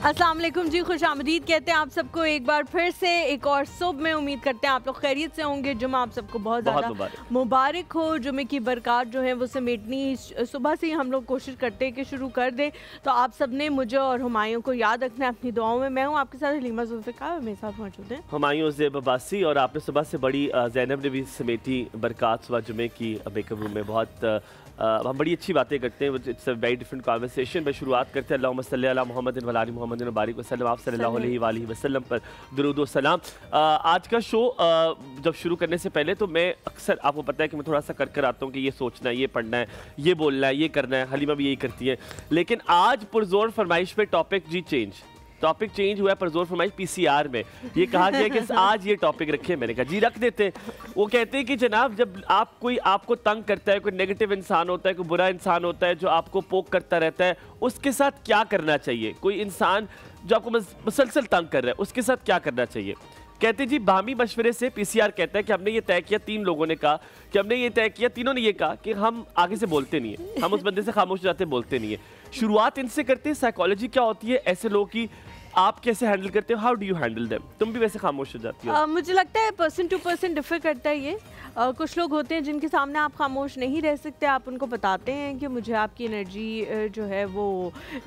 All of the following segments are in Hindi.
अस्सलाम वालेकुम जी, खुश आमदीद कहते हैं आप सबको एक बार फिर से एक और सुबह में। उम्मीद करते हैं आप लोग खैरियत से होंगे। जुमा आप सबको बहुत ज़्यादा मुबारक हो। जुमे की बरकत जो है वो समेटनी सुबह से ही हम लोग कोशिश करते हैं कि शुरू कर दे। तो आप सब ने मुझे और हुमायूं को याद रखना है अपनी दुआओं में। मैं हूँ आपके साथ हलीमा जुल्फ़िकार, मेरे साथ मौजूद है हुमायूं ज़ेब अब्बासी। और आपने सुबह से बड़ी ज़ैनब ने भी समेटी बरकत सुबह जुमे की मेकअप रूम में। बहुत हम बड़ी अच्छी बातें करते हैं। It's a very different conversation. मैं शुरुआत करते हैं अल्लाहुम्मा सल्ली अला मुहम्मद व आलि मुहम्मद व बारिक वसल्लम। आप सल्लल्लाहु अलैहि वसल्लम पर दुरूद व सलाम। आज का शो जब शुरू करने से पहले तो मैं अक्सर, आपको पता है कि मैं थोड़ा सा कर आता हूँ कि ये सोचना है, ये पढ़ना है, ये बोलना है, ये करना है। हलीमा भी यही करती है। लेकिन आज पुरजोर फरमाइश पे टॉपिक जी चेंज, टॉपिक चेंज हुआ है पुरजोर फरमाइश पीसीआर में। ये कहा गया कि आज ये टॉपिक रखे। मैंने कहा जी रख देते हैं। वो कहते हैं कि जनाब जब आपको तंग करता है, कोई नेगेटिव इंसान होता है, कोई बुरा इंसान होता है जो आपको पोक करता रहता है, उसके साथ क्या करना चाहिए? कोई इंसान जो आपको मुसलसल तंग कर रहा है उसके साथ क्या करना चाहिए? कहते जी बाहमी मशवरे से पीसीआर कहता है कि हमने ये तय किया, 3 लोगों ने कहा कि हमने ये तय किया, तीनों ने ये कहा कि हम आगे से बोलते नहीं है, हम उस बंदे से खामोश हो जाते, बोलते नहीं है। शुरुआत इनसे करते हैं। साइकोलॉजी क्या होती है ऐसे लोगों की, आप कैसे हैंडल करते हो? How do you handle them? तुम भी वैसे खामोश हो जाती हो? मुझे लगता है पर्सन टू पर्सन डिफर करता है ये। कुछ लोग होते हैं जिनके सामने आप खामोश नहीं रह सकते। आप उनको बताते हैं कि मुझे आपकी एनर्जी जो है वो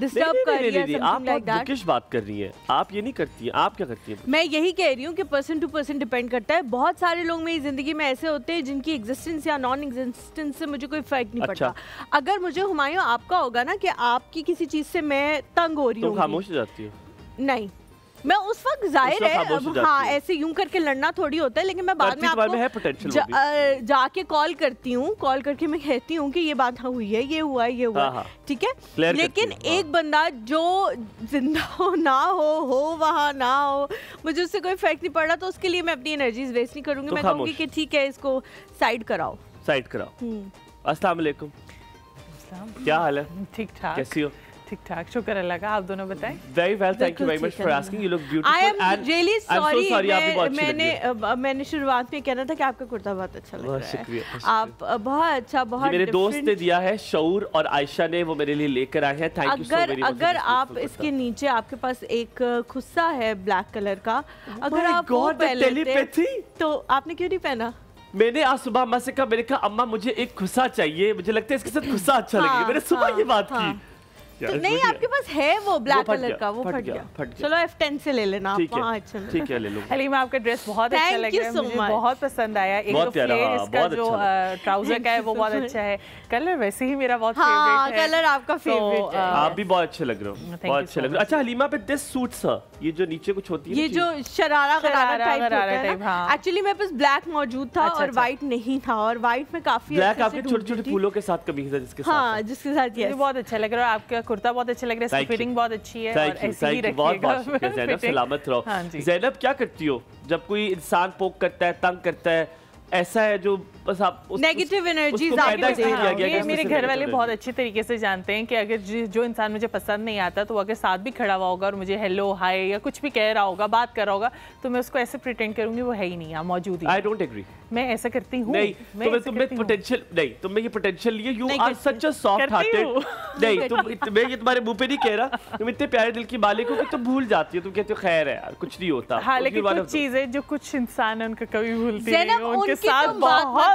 डिस्टर्ब कर रही है। आप बुकिश बात कर रही हैं, आप ये नहीं करती हैं। आप क्या करती हैं? मैं यही कह रही हूँ कि पर्सन टू पर्सन डिपेंड करता है। बहुत सारे लोग मेरी जिंदगी में ऐसे होते हैं जिनकी एग्जिस्टेंस या नॉन एग्जिस्टेंस से मुझे कोई फर्क नहीं पड़ता। अगर मुझे हुमायूं आपका होगा ना कि आपकी किसी चीज से मैं तंग हो रही हूँ, तो खामोश हो जाती है? नहीं, मैं उस वक्त जाहिर है हाँ ऐसे यूं करके लड़ना थोड़ी होता है, लेकिन मैं बाद में आपको जाके कॉल करती हूँ। कॉल करके मैं कहती हूँ कि ये बात हुई है, ये हुआ है, ये हुआ, ठीक है। लेकिन एक बंदा जो जिंदा हो ना हो वहाँ ना हो, मुझे उससे कोई फर्क नहीं पड़ रहा, तो उसके लिए मैं अपनी एनर्जीज वेस्ट नहीं करूँगी। मैं कहूँगी कि ठीक है इसको साइड कराओ, साइड कराओ। अस्सलाम वालेकुम, क्या हाल है? ठीक ठाक। कैसी हो? ठीक ठाक, शुक्र अल्लाह का। आप दोनों बताएं? Very well, thank you very much for asking. You look beautiful. I am really sorry. मैंने शुरुआत में कहना था कि आपका कुर्ता बहुत अच्छा लग रहा है। शुक्रिया। आप बहुत अच्छा, बहुत मेरे दोस्त ने दिया है, शऊर और आयशा ने, वो मेरे लिए लेकर आए हैं। Thank you so very much. अगर आप इसके नीचे आपके पास एक खुस्सा है ब्लैक कलर का, अगर आप वो पहन लेते तो आपने क्यों नहीं पहना? मैंने आज सुबह अम्मा से कहा, मैंने कहा अम्मा मुझे एक खुस्सा चाहिए, मुझे लगता है इसके साथ खुस्सा अच्छा लगेगा। मैंने सुबह ये बात की। तो नहीं, आपके पास है वो ब्लैक कलर का, वो फट गया। चलो F10 से ले लेना आप। वहाँ अच्छा, ठीक है, ले लो। हलीमा आपका ड्रेस बहुत अच्छा लग रहा है, मुझे बहुत पसंद आया। एक तो फ्लेयर इसका जो ट्राउजर का है वो बहुत अच्छा है। कलर वैसे ही मेरा बहुत फेवरेट है। कलर आपका फेवरेट है। आप भी बहुत अच्छे लग रहे हो, बहुत अच्छे लग रहे हो। अच्छा हलीमा पे दिस सूट्स है, ये जो नीचे कुछ होती है, ये जो शरारा टाइप होता है। एक्चुअली मेरे पास ब्लैक मौजूद था और व्हाइट नहीं था, और व्हाइट में काफी ब्लैक आपके छोटे-छोटे फूलों के साथ कमीज है जिसके साथ, हाँ जिसके साथ ये बहुत अच्छा लग रहा है। आपका कुर्ता बहुत अच्छा लग रहा है, फिटिंग बहुत अच्छी है, और ऐसे ही रखिएगा। बहुत शुक्रिया ज़ैनब, सलामत रहो। ज़ैनब क्या करती हो जब कोई इंसान पोक करता है, तंग करता है, ऐसा है जो बस आप नेगेटिव एनर्जीज ये मेरे घर वाले बहुत अच्छे तरीके से जानते हैं कि अगर जो इंसान मुझे पसंद नहीं आता तो वो अगर साथ भी खड़ा हुआ होगा और मुझे हेलो हाय या कुछ भी कह रहा होगा, बात कर रहा होगा, तो मैं उसको ऐसे प्रिटेंड करूंगी वो है ही नहीं, मौजूद ही। I don't agree. मैं ऐसा करती हूँ। नहीं, तुम्हें पोटेंशियल नहीं, तुम्हें ये पोटेंशियल लिए, you are such a soft hearted. नहीं, मैं ये तुम्हारे मुंह पे नहीं कह रहा, तुम इतने प्यारे दिल की मालिक हो कि तुम भूल जाती हो, तुम कहते हो खैर है यार कुछ नहीं होता। हाँ, लेकिन कुछ चीजें जो कुछ इंसान है उनका कभी भूलती नहीं, उनके साथ बहुत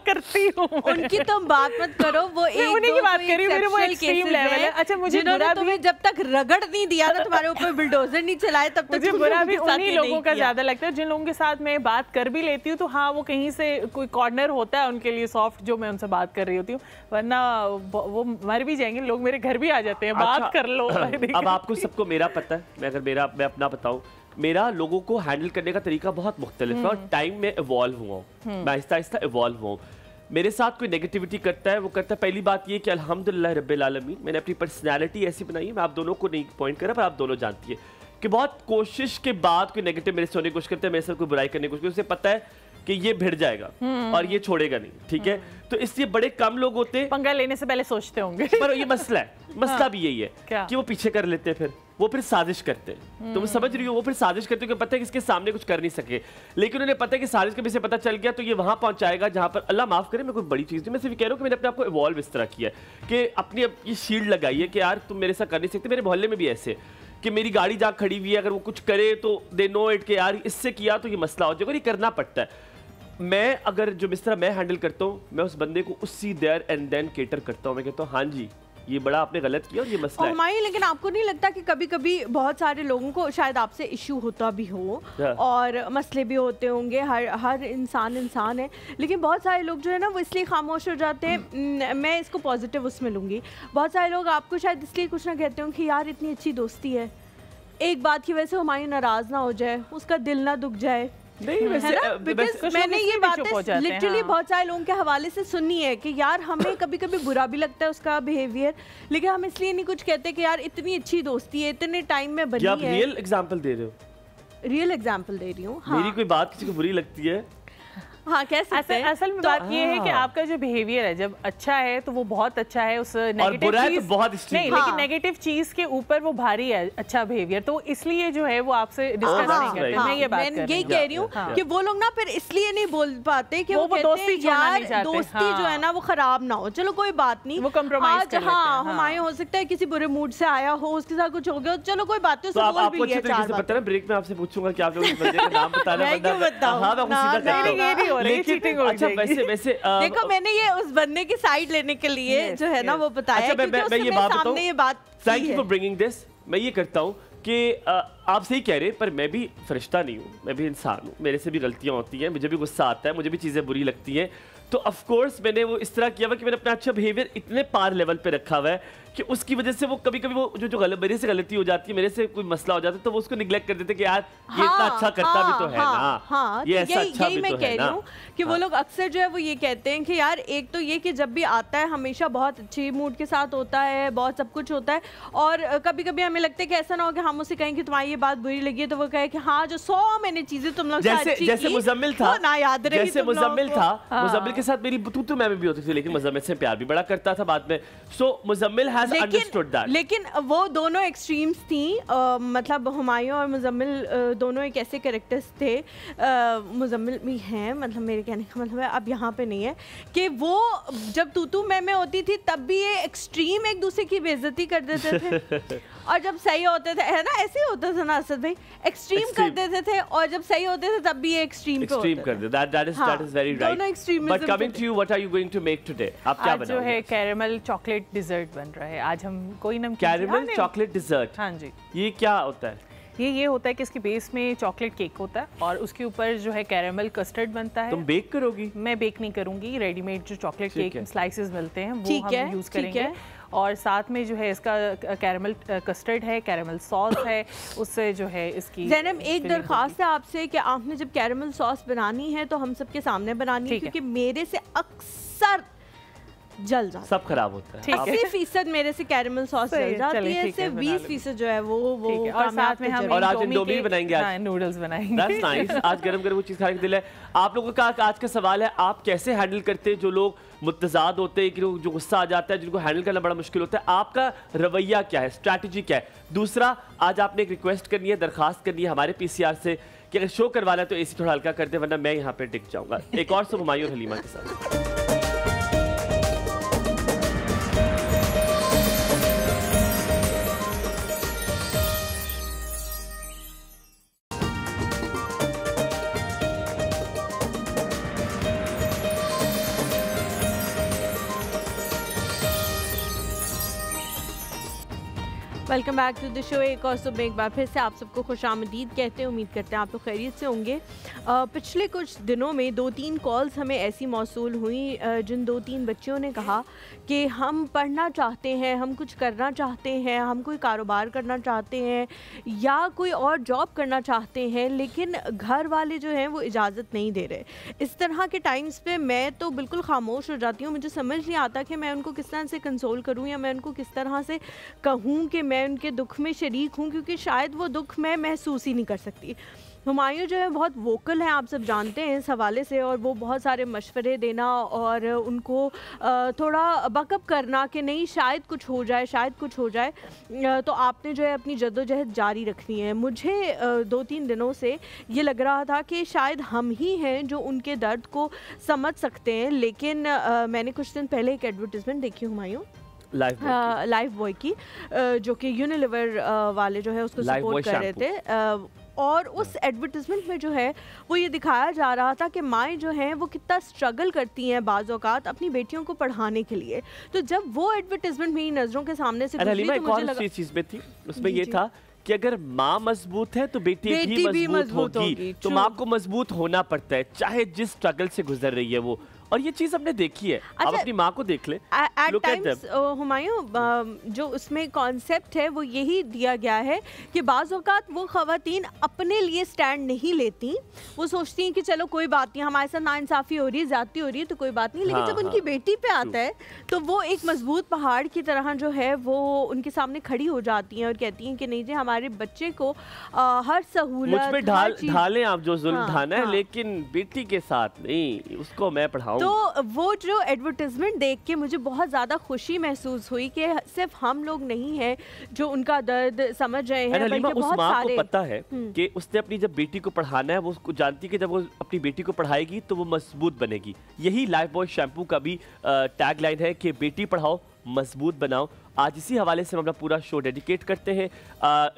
करती हूँ। उनकी तुम बात मत करो, वो एक उन्हीं की बात करी, मेरे वो एक्सट्रीम लेवल है। अच्छा, मुझे बुरा भी, जब तक रगड़ नहीं दिया ना, तुम्हारे ऊपर बुलडोजर नहीं चलाए, तब तक मुझे बुरा भी उन्हीं लोगों का ज्यादा लगता है जिन लोगों के साथ मैं बात कर भी लेती हूँ तो हाँ वो कहीं से कोई कॉर्नर होता है उनके लिए सॉफ्ट, जो मैं उनसे बात कर रही होती हूँ, वरना वो मर भी जाएंगे। लोग मेरे घर भी आ जाते हैं, बात कर लो। अब आपको सबको मेरा पता है, मैं अपना बताऊँ, मेरा लोगों को हैंडल करने का तरीका बहुत मुख्तलिफ है और टाइम में इवॉल्व हुआ हूँ, मैं आहिस्ता आहिस्ता इवॉल्व हुआ हूँ। मेरे साथ कोई नेगेटिविटी करता है, वो करता है, पहली बात ये कि अल्हम्दुलिल्लाह रब्बिल आलमीन, मैंने अपनी पर्सनैलिटी ऐसी बनाई है, मैं आप दोनों को नहीं पॉइंट कर रहा, पर आप दोनों जानती है कि बहुत कोशिश के बाद कोई नेगेटिव मेरे से होने की कोशिश करता है, मेरे साथ कोई बुराई करने की कोशिश, उसे पता है कि ये भिड़ जाएगा और ये छोड़ेगा नहीं, ठीक है। तो इसलिए बड़े कम लोग होते हैं, पंगा लेने से पहले सोचते होंगे। पर ये मसला है, मसला भी यही है कि वो पीछे कर लेते हैं, फिर वो फिर साजिश करते हैं। तुम समझ रही हो, वो फिर साजिश करते हैं, पता है कि इसके सामने कुछ कर नहीं सके, लेकिन उन्हें पता है कि साजिश के पीछे पता चल गया तो ये वहां पहुंचाएगा जहां पर, अल्लाह माफ करे मैं कोई बड़ी चीज नहीं, मैं सिर्फ कह रहा हूँ कि मैंने अपने आप को इवॉल्व इस तरह किया है कि अपनी ये शील्ड लगाई है कि यार तुम मेरे साथ कर नहीं सकते। मेरे मोहल्ले में भी ऐसे कि मेरी गाड़ी जहाँ खड़ी हुई है अगर वो कुछ करे तो दे नो इट कि यार इससे किया तो ये मसला हो जाएगा, ये करना पड़ता है। मैं अगर जो जिस तरह मैं हैंडल करता हूँ, मैं उस बंदे को उसी देयर एंड देन केटर करता हूँ। मैं कहता हूँ हाँ जी ये बड़ा आपने गलत किया और ये मसला है। माई, लेकिन आपको नहीं लगता कि कभी कभी बहुत सारे लोगों को शायद आपसे इशू होता भी हो और मसले भी होते होंगे, हर इंसान है, लेकिन बहुत सारे लोग जो है ना वो इसलिए खामोश हो जाते हैं। मैं इसको पॉजिटिव उसमें लूँगी। बहुत सारे लोग आपको शायद इसलिए कुछ ना कहते हो कि यार इतनी अच्छी दोस्ती है, एक बात की वजह से हुमायूं नाराज़ ना हो जाए, उसका दिल ना दुख जाए। नहीं वैसे मैंने ये बातें लिटरली बहुत सारे लोगों के हवाले से सुनी है कि यार हमें कभी कभी बुरा भी लगता है उसका बिहेवियर, लेकिन हम इसलिए नहीं कुछ कहते कि यार इतनी अच्छी दोस्ती है, इतने टाइम में बनी है। आप रियल एग्जांपल दे रहे हो? रियल एग्जांपल दे रही हूँ। हाँ। मेरी कोई बात किसी को बुरी लगती है? हाँ, कैसे असल में बात ये है कि आपका जो बिहेवियर है जब अच्छा है तो वो बहुत अच्छा है, उस नेगेटिव चीज तो बहुत नहीं, लेकिन नेगेटिव चीज के ऊपर वो भारी है अच्छा बिहेवियर, तो इसलिए जो है वो आपसे डिस्कस नहीं करते। मैं ये बात यही कह रही हूँ कि वो लोग ना फिर इसलिए नहीं बोल पाते कि वो दोस्ती जो है ना वो खराब ना हो। चलो कोई बात नहीं, वो कॉम्प्रोमाइज कर लेते हैं। हाँ, हुमायूं हो सकता है किसी बुरे मूड से आया हो, उसके साथ कुछ हो गया, चलो कोई बात नहीं, उससे बोल भी लिया चार बात। ब्रेक में आपसे पूछूंगा कि आप लोग इस बंदे का नाम बताना। अच्छा वैसे देखो मैंने ये उस बंदे की साइड लेने के लिए जो है ना वो बताया। अच्छा मैं ये बात बताऊं, ये बात thank you for bringing this. मैं ये करता हूँ कि आप सही कह रहे हैं, पर मैं भी फरिश्ता नहीं हूँ, मैं भी इंसान हूँ, मेरे से भी गलतियाँ होती हैं, मुझे भी गुस्सा आता है, मुझे भी चीज़ें बुरी लगती हैं। तो ऑफ कोर्स मैंने वो इस तरह किया हुआ कि मैंने अपना अच्छा बिहेवियर इतने पार लेवल पे रखा हुआ है कि उसकी वजह से वो कभी कभी वो जो मेरे से गलती हो जाती है, मेरे से कोई मसला हो जाता है तो वो उसको निगलेक्ट कर देते कि यार ये इतना अच्छा करता भी तो है ना, ये ऐसा अच्छा भी तो है ना। कि वो लोग अक्सर जो है वो ये कहते हैं कि यार एक तो ये कि जब भी आता है हमेशा बहुत अच्छी मूड के साथ होता है, बहुत सब कुछ होता है, और कभी कभी हमें लगता है कि ऐसा ना हो कि हम उसे कहें कि तुम्हारी ये बात बुरी लगी है तो वो कहे कि हाँ जो 100 मैंने चीजें तुम लोग जैसे मुजम्मिल था ना, याद रही जैसे मुजम्मिल था, मुजम्मिल के साथ मेरी तू मैं भी होती थी, लेकिन मुजम्मिल से प्यार भी बड़ा करता था बाद में। सो मुजम्मिल हैज अंडरस्टूड दैट। लेकिन वो दोनों एक्सट्रीम्स थी, मतलब हुमायूं और मुजम्मिल दोनों एक ऐसे कैरेक्टर्स थे, मुजम्मिल भी हैं, मतलब मेरे कहने का मतलब है अब यहाँ पे नहीं है कि वो जब तू मैं होती थी तब भी ये एक्सट्रीम एक दूसरे की बेइज्जती कर देते थे और जब सही होते थे, है ना, ऐसे ही होता था ना असद भाई, एक्सट्रीम कर देते थे और जब सही होते थे तब भी ये एक्सट्रीम कर देते। that is very right. दोनों extremism. But coming to you, what are you going to make today? आप क्या बनाओगे? जो है कैरेमल चॉकलेट डिजर्ट बन रहा है आज। हम कोई नमकीन कैरेमल चॉकलेट डिजर्ट, हाँ जी, ये क्या होता है? ये होता है कि इसके बेस में चॉकलेट केक होता है और उसके ऊपर जो है कैरेमल कस्टर्ड बनता है। तुम बेक करोगी? मैं बेक नहीं करूंगी, रेडीमेड जो चॉकलेट केक स्लाइसेस मिलते हैं वो हम यूज करेंगे, और साथ में जो है इसका कैरेमल कस्टर्ड है, कैरेमल सॉस है, उससे जो है इसकी ज़ैनब एक दरख्वास्त है आपसे कि आपने जब कैरेमल सॉस बनानी है तो हम सबके सामने बनानी है, क्योंकि मेरे से अक्सर जल जाता है, सब खराब होता है। 80% मेरे से कैरेमल सॉस जल जाती है, सिर्फ 20% जो है वो और साथ में हम और आज इंडोमी बनाएंगे, आज नूडल्स बनाएंगे। That's nice। आज गरम वो चीज़ खाने का दिल है। आप लोगों का आज का सवाल है, आप कैसे हैंडल करते हैं जो लोग मुतज़ाद होते हैं, कि जो गुस्सा आ जाता है, जिनको हैंडल करना बड़ा मुश्किल होता है, आपका रवैया क्या है, स्ट्रैटेजी क्या है? दूसरा, आज आपने एक रिक्वेस्ट करनी है, दरखास्त करनी है हमारे पीसीआर से कि अगर शो करवाना है तो एसी थोड़ा हल्का कर दे, वरना मैं यहाँ पे टिक जाऊंगा। एक और सब हुमायूं और हलीमा के साथ। Welcome back to the show. एक और सुबह एक बार फिर से आप सबको खुशामदीद कहते हैं। उम्मीद करते हैं आप लोग खैरियत से होंगे। पिछले कुछ दिनों में 2-3 कॉल्स हमें ऐसी मौसूल हुई जिन 2-3 बच्चियों ने कहा कि हम पढ़ना चाहते हैं, हम कुछ करना चाहते हैं, हम कोई कारोबार करना चाहते हैं या कोई और जॉब करना चाहते हैं, लेकिन घर वाले जो हैं वो इजाज़त नहीं दे रहे। इस तरह के टाइम्स पे मैं तो बिल्कुल खामोश हो जाती हूँ। मुझे समझ नहीं आता कि मैं उनको किस तरह से कंसोल करूँ या मैं उनको किस तरह से कहूँ कि मैं उनके दुख में शरीक हूँ, क्योंकि शायद वो दुख मैं महसूस ही नहीं कर सकती। हुमायूं जो है बहुत वोकल हैं, आप सब जानते हैं इस हवाले से, और वो बहुत सारे मशवरे देना और उनको थोड़ा बकअप करना कि नहीं शायद कुछ हो जाए, शायद कुछ हो जाए, तो आपने जो है अपनी जद्दोजहद जारी रखनी है। मुझे 2-3 दिनों से ये लग रहा था कि शायद हम ही हैं जो उनके दर्द को समझ सकते हैं, लेकिन मैंने कुछ दिन पहले एक एडवर्टिज़मेंट देखी हुमायूं, लाइफ बॉय की, जो कि यूनिलीवर वाले जो है उसको सपोर्ट कर रहे थे। और उस एडवर्टिजमेंट में जो है वो ये दिखाया जा रहा था कि माएँ जो हैं वो कितना स्ट्रगल करती हैं बाज़ औक़ात अपनी बेटियों को पढ़ाने के लिए। तो जब वो एडवर्टिजमेंट मेरी नज़रों के सामने से गुजरी तो मुझे लगा चीज़ में थी, उसमें ये था कि अगर माँ मजबूत है तो बेटी भी मजबूत होगी। तो माँ को मजबूत होना पड़ता है चाहे जिस स्ट्रगल से गुजर रही है वो, और ये चीज हमने देखी है। अच्छा, आप अपनी माँ को देख ले। एट टाइम्स हुमायूं, जो उसमें कॉन्सेप्ट है वो यही दिया गया है कि बाज़ औक़ात वो ख़वातीन अपने लिए स्टैंड नहीं लेती, वो सोचती हैं कि चलो कोई बात नहीं, हमारे साथ नाइंसाफ़ी हो रही है, ज़्यादती हो रही है तो कोई बात नहीं, लेकिन जब उनकी बेटी पे आता है तो वो एक मजबूत पहाड़ की तरह जो है वो उनके सामने खड़ी हो जाती हैं और कहती हैं कि नहीं जी हमारे बच्चे को हर सहूलत ढालें आप जो जुल्म ढाना है, लेकिन बेटी के साथ नहीं, उसको मैं पढ़ाऊं। तो वो जो एडवर्टाइजमेंट देख के मुझे बहुत ज़्यादा खुशी महसूस हुई कि सिर्फ हम लोग नहीं हैं जो उनका दर्द समझ रहे हैं, बल्कि बहुत सारे। को पता है कि उसने अपनी जब बेटी को पढ़ाना है वो उसको जानती है कि जब वो अपनी बेटी को पढ़ाएगी तो वो मजबूत बनेगी। यही लाइफ बॉय शैम्पू का भी टैग लाइन है कि बेटी पढ़ाओ मजबूत बनाओ। आज इसी हवाले से हम अपना पूरा शो डेडिकेट करते हैं।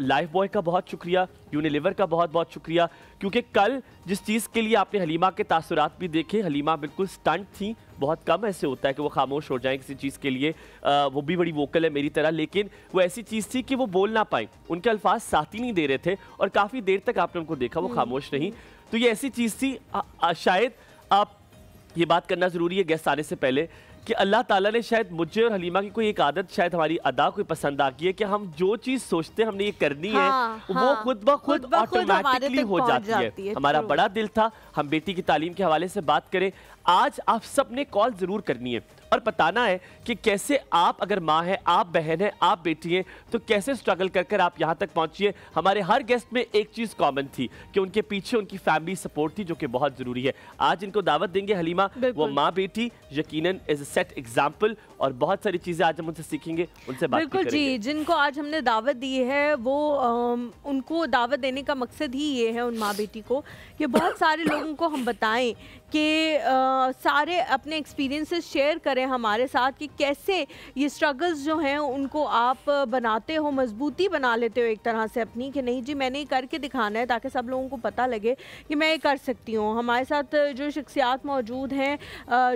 लाइफ बॉय का बहुत शुक्रिया, यूनिलीवर का बहुत बहुत शुक्रिया, क्योंकि कल जिस चीज़ के लिए आपने हलीमा के तासुरात भी देखे, हलीमा बिल्कुल स्टंट थी। बहुत कम ऐसे होता है कि वो खामोश हो जाए किसी चीज़ के लिए, वो भी बड़ी वोकल है मेरी तरह, लेकिन वो ऐसी चीज़ थी कि वो बोल ना पाए, उनके अल्फाज साथ ही नहीं दे रहे थे और काफ़ी देर तक आपने उनको देखा वो खामोश नहीं। तो ये ऐसी चीज़ थी, शायद आप ये बात करना ज़रूरी है गेस्ट आने से पहले कि अल्लाह ताला ने शायद मुझे और हलीमा की कोई एक आदत, शायद हमारी अदा कोई पसंद आ गई है कि हम जो चीज़ सोचते हैं हमने ये करनी है, वो खुद ब खुद ऑटोमेटिकली हो जाती है। हमारा बड़ा दिल था हम बेटी की तालीम के हवाले से बात करें। आज आप सब ने कॉल ज़रूर करनी है और बताना है कि कैसे आप, अगर माँ है, आप बहन है, आप बेटी हैं, तो कैसे स्ट्रगल कर कर आप यहाँ तक पहुँचिए। हमारे हर गेस्ट में एक चीज़ कॉमन थी कि उनके पीछे उनकी फैमिली सपोर्ट थी, जो कि बहुत ज़रूरी है। आज इनको दावत देंगे हलीमा, वो माँ बेटी यकीनन इज अ सेट एग्जाम्पल, और बहुत सारी चीज़ें आज हम उनसे सीखेंगे, उनसे बात बिल्कुल जी। जिनको आज हमने दावत दी है वो उनको दावत देने का मकसद ही ये है, उन माँ बेटी को, कि बहुत सारे लोगों को हम बताएं कि सारे अपने एक्सपीरियंसेस शेयर करें हमारे साथ कि कैसे ये स्ट्रगल्स जो हैं उनको आप बनाते हो, मजबूती बना लेते हो एक तरह से अपनी, कि नहीं जी मैंने ये करके दिखाना है, ताकि सब लोगों को पता लगे कि मैं ये कर सकती हूँ। हमारे साथ जो शख्सियात मौजूद हैं,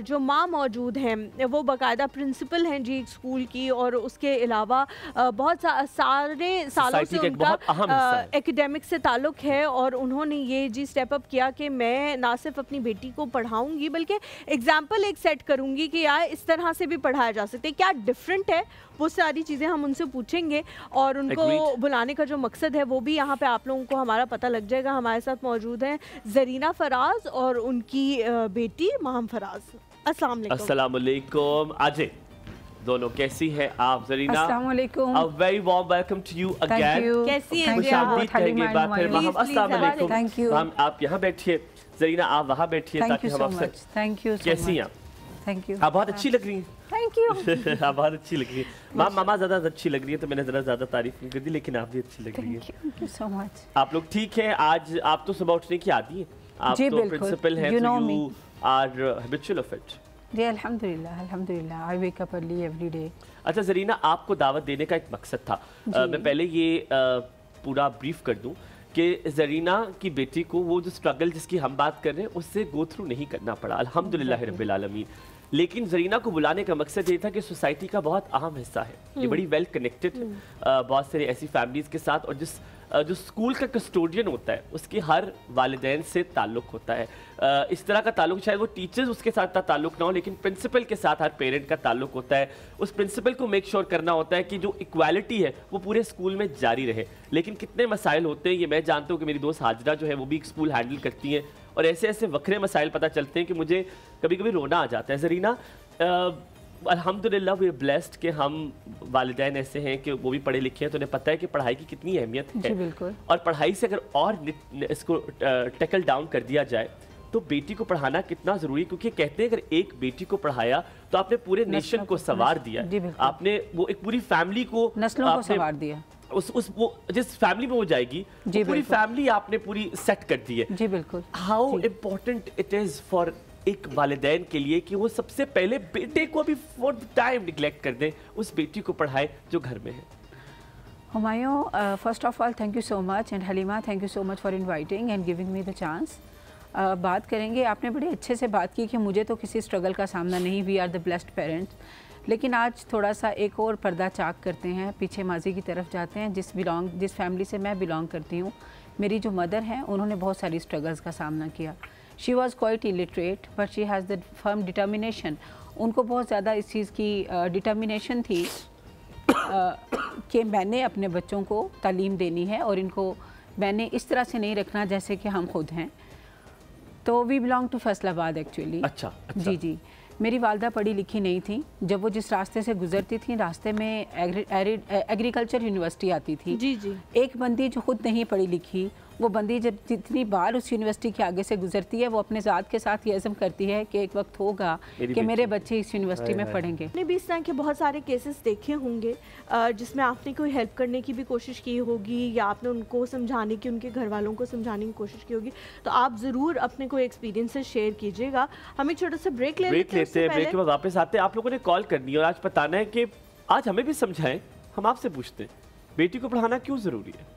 जो माँ मौजूद हैं, वो बाकायदा प्रिंसिपल हैं जी स्कूल की, और उसके अलावा बहुत सारे सालों से उनका एकेडमिक से ताल्लुक़ है, और उन्होंने ये जी स्टेप अप किया कि मैं ना सिर्फ अपनी बेटी को पढ़ाऊंगी बल्कि एग्जाम्पल एक सेट करूंगी कि यार इस तरह से भी पढ़ाया जा सकते हैं, क्या डिफरेंट है, वो सारी चीज़ें हम उनसे पूछेंगे, और उनको बुलाने का जो मकसद है वो भी यहाँ पे आप लोगों को हमारा पता लग जाएगा। हमारे साथ मौजूद हैं ज़रीना फराज और उनकी बेटी माहम फराज। अस्सलाम वालेकुम। अजय, दोनों कैसी हैं आप? ज़रीना, अस्सलाम वालेकुम, a very warm welcome to you again। कैसी हैं खुशामदीद कहेंगे एक बार फिर माहम। अस्सलाम वालेकुम। Thank you. माहम आप यहाँ बैठिए, ज़रीना आप वहाँ बैठिए, ताकि हम आपसे। Thank you. कैसी हैं? Thank you. आप बहुत अच्छी लग रही हैं। Thank you. आप बहुत अच्छी लग रही है। मामा ज़्यादा अच्छी लग रही है तो मैंने ज़रा ज़्यादा तारीफ नहीं कर दी, लेकिन आप भी अच्छी लग रही है। Thank you so much. आप लोग ठीक हैं? आज आप तो सुबह उठने की आदी हैं, आप तो प्रिंसिपल हैं, you are habitual of it. जी अल्हम्दुलिल्लाह, I wake up early every day. अच्छा ज़रीना, आपको दावत देने का एक मकसद था। मैं पहले ये पूरा ब्रीफ कर दूं कि ज़रीना की बेटी को वो जो स्ट्रगल जिसकी हम बात कर रहे हैं उससे गो थ्रू नहीं करना पड़ा, अल्हम्दुलिल्लाह रब्बिल आलमीन। लेकिन ज़रीना को बुलाने का मकसद ये था कि सोसाइटी का बहुत अहम हिस्सा है, ये बड़ी वेल कनेक्टेड बहुत सारी ऐसी फैमिलीज़ के साथ, और जो स्कूल का कस्टोडियन होता है उसके हर वालिदैन से ताल्लुक़ होता है। इस तरह का ताल्लुक़ शायद वो टीचर्स उसके साथ ताल्लुक़ ना हो, लेकिन प्रिंसिपल के साथ हर पेरेंट का ताल्लुक़ होता है। उस प्रिंसिपल को मेक श्योर करना होता है कि जो इक्वालिटी है वो पूरे स्कूल में जारी रहे। लेकिन कितने मसाइल होते हैं ये मैं जानता हूँ कि मेरी दोस्त हाजरा जो है वो भी एक स्कूल हैंडल करती हैं, और ऐसे ऐसे वक्रे मसाइल पता चलते हैं कि मुझे कभी कभी रोना आ जाता है। ज़रीना, अल्हम्दुलिल्लाह वी आर ब्लेस्ड कि हम वालिदैन ऐसे हैं कि वो भी पढ़े लिखे हैं, तो उन्हें पता है कि पढ़ाई की कितनी अहमियत है। जी बिल्कुल। और पढ़ाई से अगर और इसको टैकल डाउन कर दिया जाए तो बेटी को पढ़ाना कितना ज़रूरी है, क्योंकि कहते हैं अगर एक बेटी को पढ़ाया तो आपने पूरे नेशन को संवार दिया, आपने वो एक पूरी फैमिली को, नस्लों को संवार दिया। वो जिस फैमिली में वो जाएगी वो पूरी फैमिली आपने पूरी सेट कर दी है। जी बिल्कुल। How important it is for एक वालिदैन के लिए कि वो सबसे पहले बेटे को अभी फॉर द टाइम निगलेक्ट कर दें, उस बेटी को पढ़ाए जो घर में है? Humayun, first of all thank you so much, and Halima thank you so much for inviting and giving me the chance. बात करेंगे, आपने बड़े अच्छे से बात की कि मुझे तो किसी स्ट्रगल का सामना नहीं, we are the blessed parents. लेकिन आज थोड़ा सा एक और पर्दा चाक करते हैं, पीछे माजी की तरफ जाते हैं। जिस फैमिली से मैं बिलोंग करती हूँ, मेरी जो मदर हैं उन्होंने बहुत सारी स्ट्रगल्स का सामना किया। She was quite illiterate but she has the firm determination. उनको बहुत ज़्यादा इस चीज़ की डिटर्मिनेशन थी कि मैंने अपने बच्चों को तालीम देनी है और इनको मैंने इस तरह से नहीं रखना जैसे कि हम खुद हैं। तो we belong to Faisalabad actually. अच्छा। जी जी। मेरी वालदा पढ़ी लिखी नहीं थी। जब वो जिस रास्ते से गुजरती थी, रास्ते में एग्रीकल्चर यूनिवर्सिटी आती थी। जी जी। एक बंदी जो खुद नहीं पढ़ी लिखी, वो बंदी जब जितनी बार उस यूनिवर्सिटी के आगे से गुजरती है, वो अपने ज़ात के साथ ये अज़म करती है कि एक वक्त होगा कि मेरे बच्चे इस यूनिवर्सिटी में पढ़ेंगे। आपने भी इस तरह के बहुत सारे केसेस देखे होंगे जिसमें आपने कोई हेल्प करने की भी कोशिश की होगी या आपने उनको समझाने की, उनके घर वालों को समझाने की कोशिश की होगी। तो आप ज़रूर अपने कोई एक्सपीरियंसेस शेयर कीजिएगा। हम एक छोटा सा ब्रेक लेते हैं, ब्रेक के बाद वापस आते हैं। आप लोगों ने कॉल करनी है और आज बताना है कि आज हमें भी समझाएं। हम आपसे पूछते हैं, बेटी को पढ़ाना क्यों ज़रूरी है?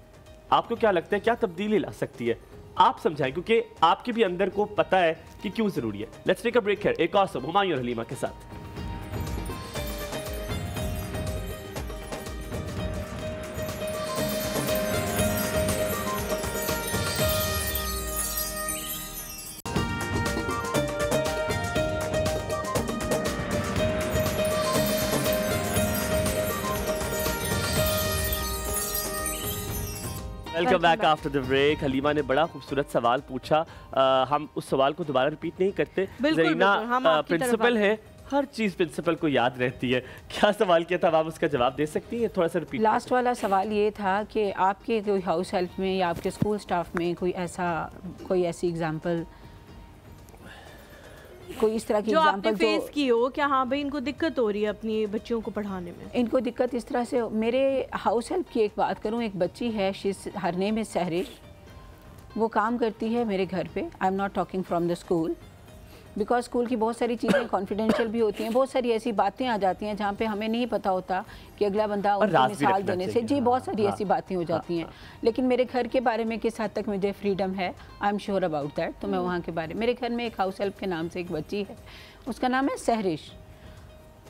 आपको क्या लगता है, क्या तब्दीली ला सकती है? आप समझाएं, क्योंकि आपके भी अंदर को पता है कि क्यों जरूरी है। Let's take a break here. एक और सब हुमायूं और हलीमा के साथ। Welcome back after the break. Halima ने बड़ा खूबसूरत सवाल पूछा। हम उस सवाल को दोबारा रिपीट नहीं करते। ज़रीना प्रिंसिपल है, हर चीज़ प्रिंसिपल को याद रहती है। क्या सवाल किया था, आप उसका जवाब दे सकती हैं? थोड़ा सा रिपीट। लास्ट वाला सवाल ये था कि आपके कोई हाउस हेल्प में या आपके स्कूल स्टाफ में कोई ऐसी एग्जांपल, कोई इस तरह की जो आपने फेस की हो, क्या हाँ भाई इनको दिक्कत हो रही है अपनी बच्चियों को पढ़ाने में? इनको दिक्कत इस तरह से, मेरे हाउस हेल्प की एक बात करूँ, एक बच्ची है, हर नेम इज़ सहरिश। वो काम करती है मेरे घर पे। I am not talking from the school, because school की बहुत सारी चीज़ें कॉन्फिडेंशियल भी होती हैं। बहुत सारी ऐसी बातें आ जाती हैं जहाँ पे हमें नहीं पता होता कि अगला बंदा उनकी मिसाल देने से, जी बहुत सारी ऐसी बातें हो जाती हैं। लेकिन मेरे घर के बारे में किस हद तक मुझे फ्रीडम है, I am sure about that. तो मैं वहाँ के बारे में, मेरे घर में एक हाउस हेल्प के नाम से एक बच्ची है, उसका नाम है सहरिश।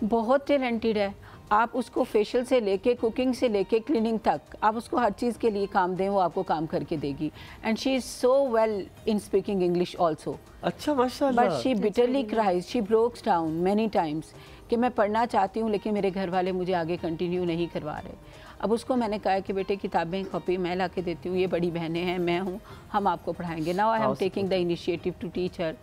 बहुत टैलेंटेड है। आप उसको फेशियल से लेके, कुकिंग से लेके, क्लीनिंग तक, आप उसको हर चीज़ के लिए काम दें, वो आपको काम करके देगी। And she is so well in speaking English also. अच्छा, माशाल्लाह। But she bitterly cries, she ब्रोक्स down many times कि मैं पढ़ना चाहती हूँ लेकिन मेरे घर वाले मुझे आगे कंटिन्यू नहीं करवा रहे। अब उसको मैंने कहा कि बेटे किताबें कॉपी मैं ला के देती हूँ, ये बड़ी बहनें हैं, मैं हूँ, हम आपको पढ़ाएंगे। Now I am taking the initiative to teach her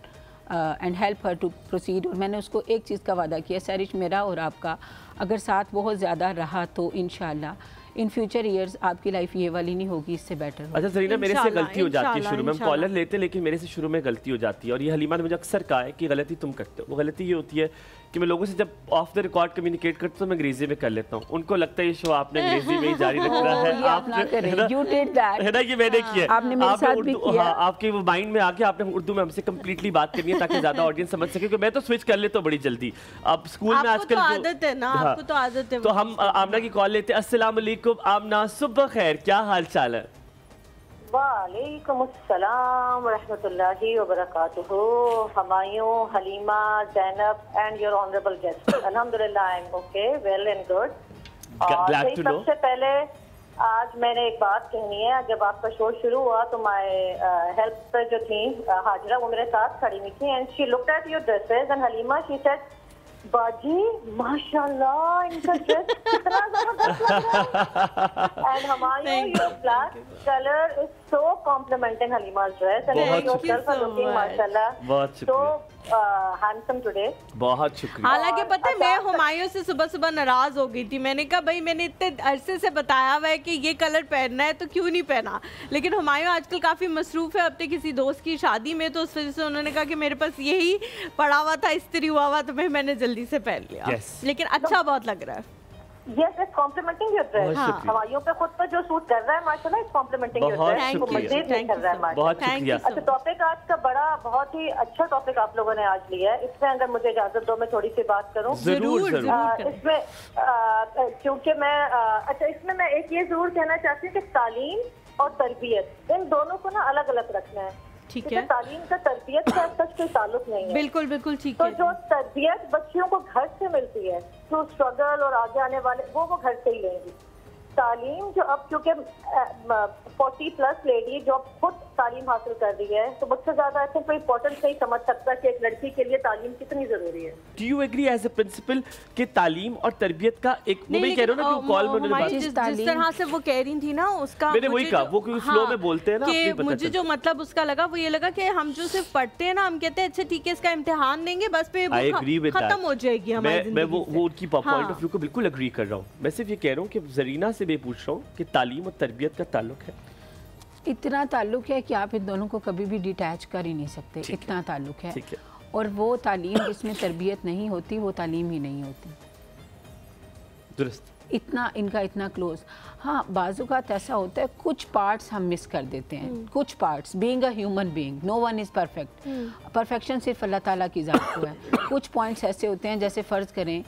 and help her to proceed. और मैंने उसको एक चीज़ का वादा किया, सहरिश, मेरा और आपका अगर साथ बहुत ज़्यादा रहा तो इंशाल्लाह इन फ्यूचर ईयर्स आपकी लाइफ ये वाली नहीं होगी, इससे बेटर। अच्छा ज़रीना, मेरे से गलती हो जाती है शुरू में, हम कॉलर लेते हैं लेकिन मेरे से शुरू में गलती हो जाती है। और ये हलीमा ने मुझे अक्सर कहा है कि गलती तुम करते हो। वो गलती ये होती है कि मैं लोगों से जब ऑफ द रिकॉर्ड कम्युनिकेट करता हूँ तो मैं अंग्रेजी में कर लेता हूँ। उनको लगता है ये शो आपने अंग्रेजी में ही जारी रखना है। है ना, ये मैंने किया। आपके वो माइंड में आके आपने उर्दू में हमसे कम्प्लीटली बात करनी है ताकि ज्यादा ऑडियंस समझ सके। क्योंकि मैं तो स्विच कर लेता हूँ बड़ी जल्दी। अब स्कूल में आजकल आदत है ना, आपको तो आदत है। तो हम आमना की कॉल लेते हैं। अस्सलाम वालेकुम आमना, सुबह खैर, क्या हाल चाल है? वालेकुम अस्सलाम रहमतुल्लाहि व बरकातुहू। Humayun, Halima, Zainab and your honourable guest, अल्हम्दुलिल्लाह I am okay, well and good. और सबसे पहले आज मैंने एक बात कहनी है। जब आपका शो शुरू हुआ तो माय हेल्प जो थी हाजरा, वो मेरे साथ खड़ी हुई थी and she looked at your dresses and Halima she said, बाजी माशाल्लाह इनका ड्रेस कितना जबरदस्त लग रहा है। एंड हमारा your black colour is so complimenting Halima's dress and yourself are looking माशाल्लाह so handsome today। बहुत शुक्रिया। हालांकि पता है मैं हुमायूं से सुबह सुबह नाराज हो गई थी। मैंने कहा भाई मैंने इतने अरसे से बताया हुआ है कि ये कलर पहनना है तो क्यों नहीं पहना। लेकिन हुमायूं आजकल काफ़ी मसरूफ़ है अपने किसी दोस्त की शादी में, तो उस वजह से उन्होंने कहा कि मेरे पास यही पड़ा हुआ था, इस्त्री हुआ हुआ, तो मैंने जल्दी से पहन लिया। लेकिन अच्छा बहुत लग रहा है। Yes, it's complimenting your dress. हाँ. हवाइयों पे खुद पर जो सूट कर रहा है माशाल्लाह, it's complimenting your dress. बहुत शुक्रिया, कर रहा है माशाल्लाह. बहुत शुक्रिया. अच्छा, टॉपिक आज का बहुत ही अच्छा टॉपिक आप लोगों ने आज लिया है. इसमें अगर मुझे इजाजत दो मैं थोड़ी सी बात करूँ. जरूर. इसमें क्योंकि मैं इसमें मैं एक ये जरूर कहना चाहती हूँ कि तालीम और तरबियत इन दोनों को ना अलग अलग रखना है. ठीक है. तालीम का तरबियत का सच कोई ताल्लुक नहीं है. बिल्कुल बिल्कुल ठीक है. तो जो तरबियत बच्चियों को घर से मिलती है, जो स्ट्रगल और आगे आने वाले वो घर से ही लेंगी. तालीम जो अब क्योंकि 40+ लेडी जो खुद तालीम हासिल कर रही है, तो मुझसे ज्यादा ऐसे कोई इम्पोर्टेंस नहीं समझ सकता कि एक लड़की के लिए तालीम कितनी जरूरी है. Do you agree as a principle कि तालीम और तरबियत का एक वो मैं कह रहा हूं ना कि कॉल में उन्होंने बात जिस तरह से वो कह रही थी ना उसका मैंने वही कहा, वो क्योंकि फ्लो में बोलते हैं ना कि मुझे जो मतलब उसका लगा वो ये लगा कि हम जो सिर्फ पढ़ते हैं ना, हम कहते हैं अच्छा ठीक है इसका इम्तिहान देंगे बस पे खत्म हो जाएगी हमारी जिंदगी. मैं वो उनकी पॉइंट ऑफ व्यू को बिल्कुल एग्री कर रहा हूँ. मैं सिर्फ ये कह रहा हूँ कि जरीना से मैं पूछ रहा हूँ कि तालीम और तरबियत का ताल्लुक है. इतना ताल्लुक है कि आप इन दोनों को कभी भी डिटैच कर ही नहीं सकते. इतना ताल्लुक है. और वो तालीम जिसमें तरबियत नहीं होती वो तालीम ही नहीं होती. दुरुस्त. इतना इनका इतना क्लोज. हाँ, बाज़-औक़ात ऐसा होता है कुछ पार्ट्स हम मिस कर देते हैं. कुछ parts, being a human being no one is perfect. Perfection सिर्फ अल्लाह ताला की ज़ात को है. कुछ पॉइंट्स ऐसे होते हैं, जैसे फ़र्ज़ करें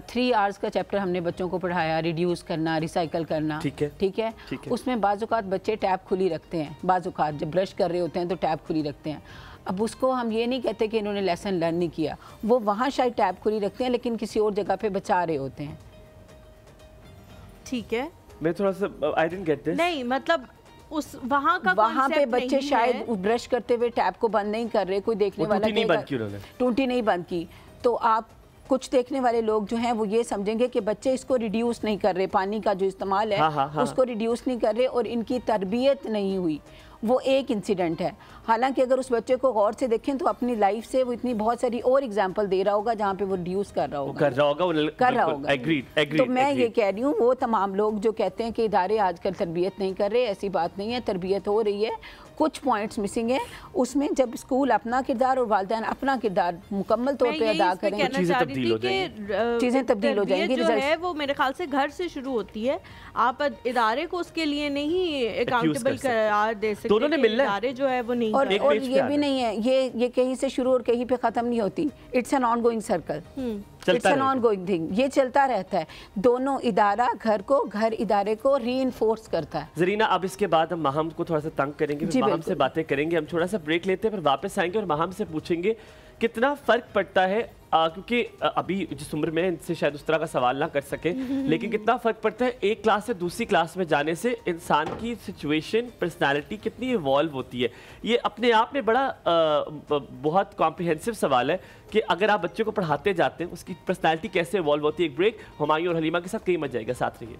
3 आवर्स का चैप्टर हमने बच्चों को पढ़ाया, रिड्यूस करना, रिसाइकल करना. ठीक है. उसमें बाज़-औक़ात बच्चे टैब खुली रखते हैं. बाज़-औक़ात जब ब्रश कर रहे होते हैं तो टैब खुली रखते हैं. अब उसको हम ये नहीं कहते कि इन्होंने लेसन लर्न नहीं किया. वो वहाँ शायद टैब खुली रखते हैं लेकिन किसी और जगह पे बचा रहे होते हैं. ठीक है. मैं थोड़ा सा आई डिडंट गेट दिस. नहीं मतलब उस वहाँ पे बच्चे शायद ब्रश करते हुए टैब को बंद नहीं कर रहे. कोई देखने वाला टूटी नहीं बंद की. तो आप कुछ देखने वाले लोग जो हैं वो ये समझेंगे कि बच्चे इसको रिड्यूस नहीं कर रहे, पानी का जो इस्तेमाल है उसको रिड्यूस नहीं कर रहे और इनकी तरबियत नहीं हुई. वो एक इंसिडेंट है. हालांकि अगर उस बच्चे को गौर से देखें तो अपनी लाइफ से वो इतनी बहुत सारी और एग्जांपल दे रहा होगा जहाँ पे वो रिड्यूस कर रहा होगा. तो मैं ये कह रही हूँ वो तमाम लोग जो कहते हैं कि इदारे आजकल तरबियत नहीं कर रहे, ऐसी बात नहीं है. तरबियत हो रही है. कुछ पॉइंट्स मिसिंग है उसमें. जब स्कूल अपना किरदार और वालिदैन अपना किरदार मुकम्मल तौर पे अदा करें, चीज़ें तब्दील हो जाएंगी. जो है वो मेरे ख्याल से घर से शुरू होती है. आप इदारे को उसके लिए नहीं अकाउंटेबल करार दे सकते. दोनों ने मिलना है. इदारे जो है वो नहीं. और ये भी नहीं है, ये कहीं से शुरू और कहीं पे ख़त्म नहीं होती. It's an on going circle. It's an on going thing. ये चलता रहता है. दोनों इदारा घर इदारे को रीइंफोर्स करता है. जरीना, अब इसके बाद हम माहम को थोड़ा सा तंग करेंगे, फिर माहम से बातें करेंगे. हम थोड़ा सा ब्रेक लेते हैं, फिर वापस आएंगे और माहम से पूछेंगे कितना फ़र्क पड़ता है क्योंकि अभी जिस उम्र में इनसे शायद उस तरह का सवाल ना कर सके, लेकिन कितना फ़र्क पड़ता है एक क्लास से दूसरी क्लास में जाने से. इंसान की सिचुएशन, पर्सनालिटी कितनी इवॉल्व होती है. ये अपने आप में बड़ा बहुत कॉम्प्रिहेंसिव सवाल है कि अगर आप बच्चे को पढ़ाते जाते हैं उसकी पर्सनालिटी कैसे इवॉल्व होती है. एक ब्रेक, हुमायूं और हलीमा के साथ कहीं मच जाएगा. साथ रहिए.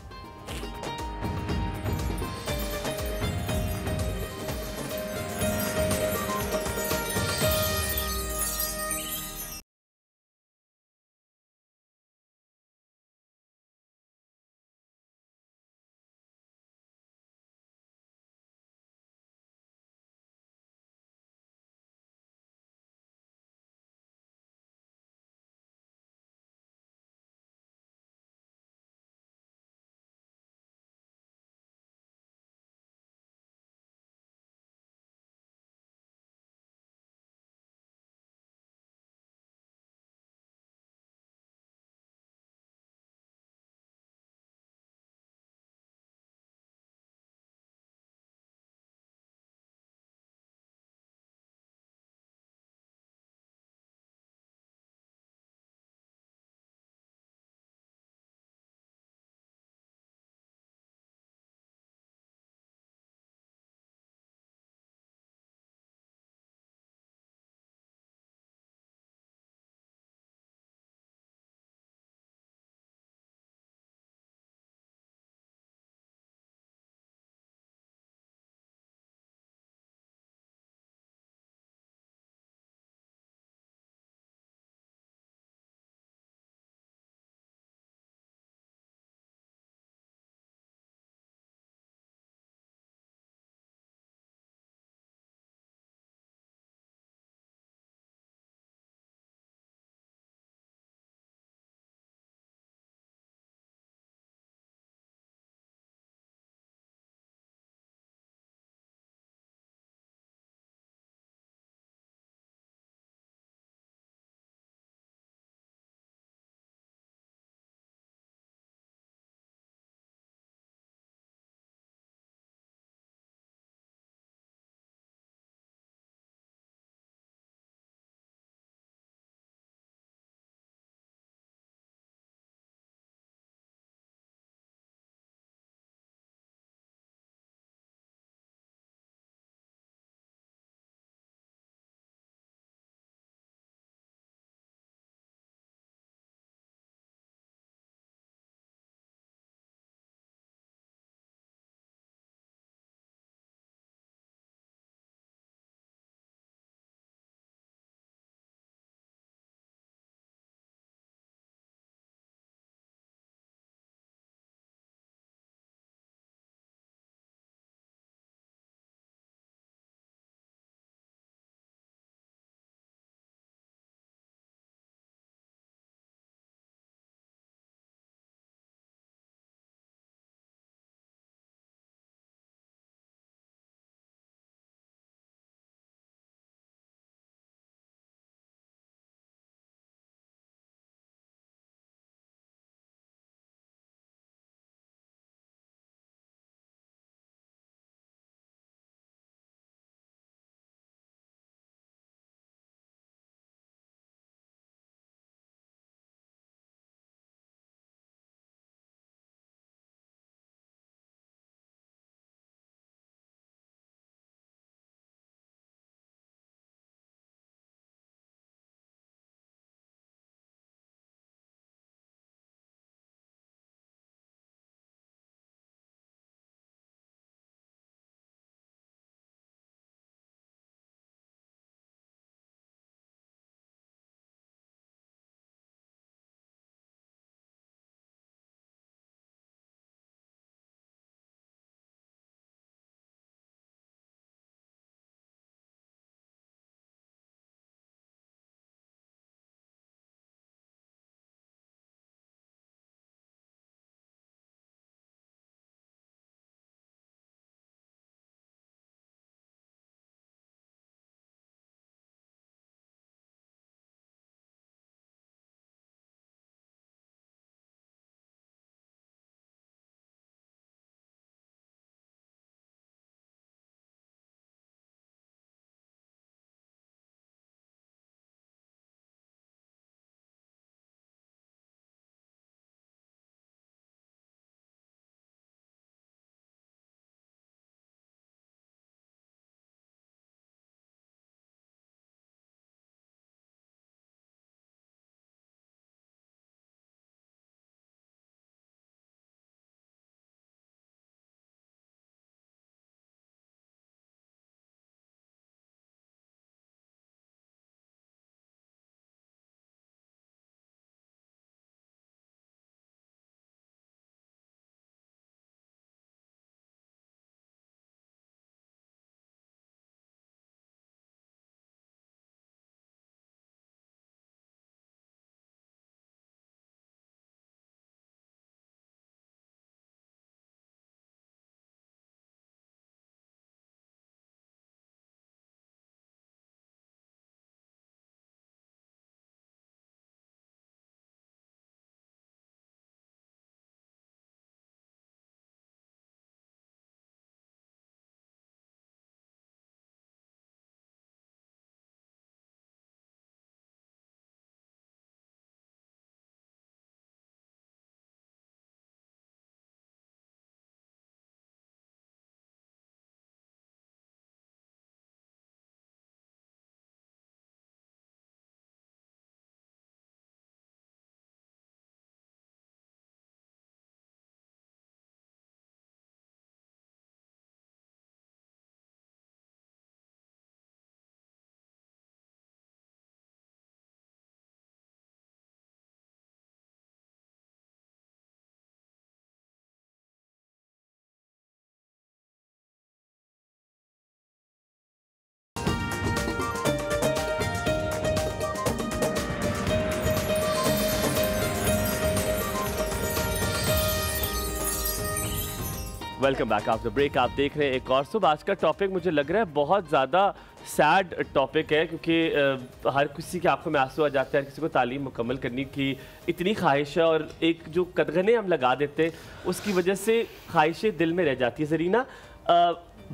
Welcome back after break. आप देख रहे हैं एक और सुबह। आज का टॉपिक मुझे लग रहा है बहुत ज़्यादा सैड टॉपिक है, क्योंकि हर किसी की आंखों में आंसू आ जाते हैं, हर किसी को तालीम मुकम्मल करने की इतनी ख्वाहिश है और एक जो कदगने हम लगा देते हैं उसकी वजह से ख्वाहिशें दिल में रह जाती है। जरीना,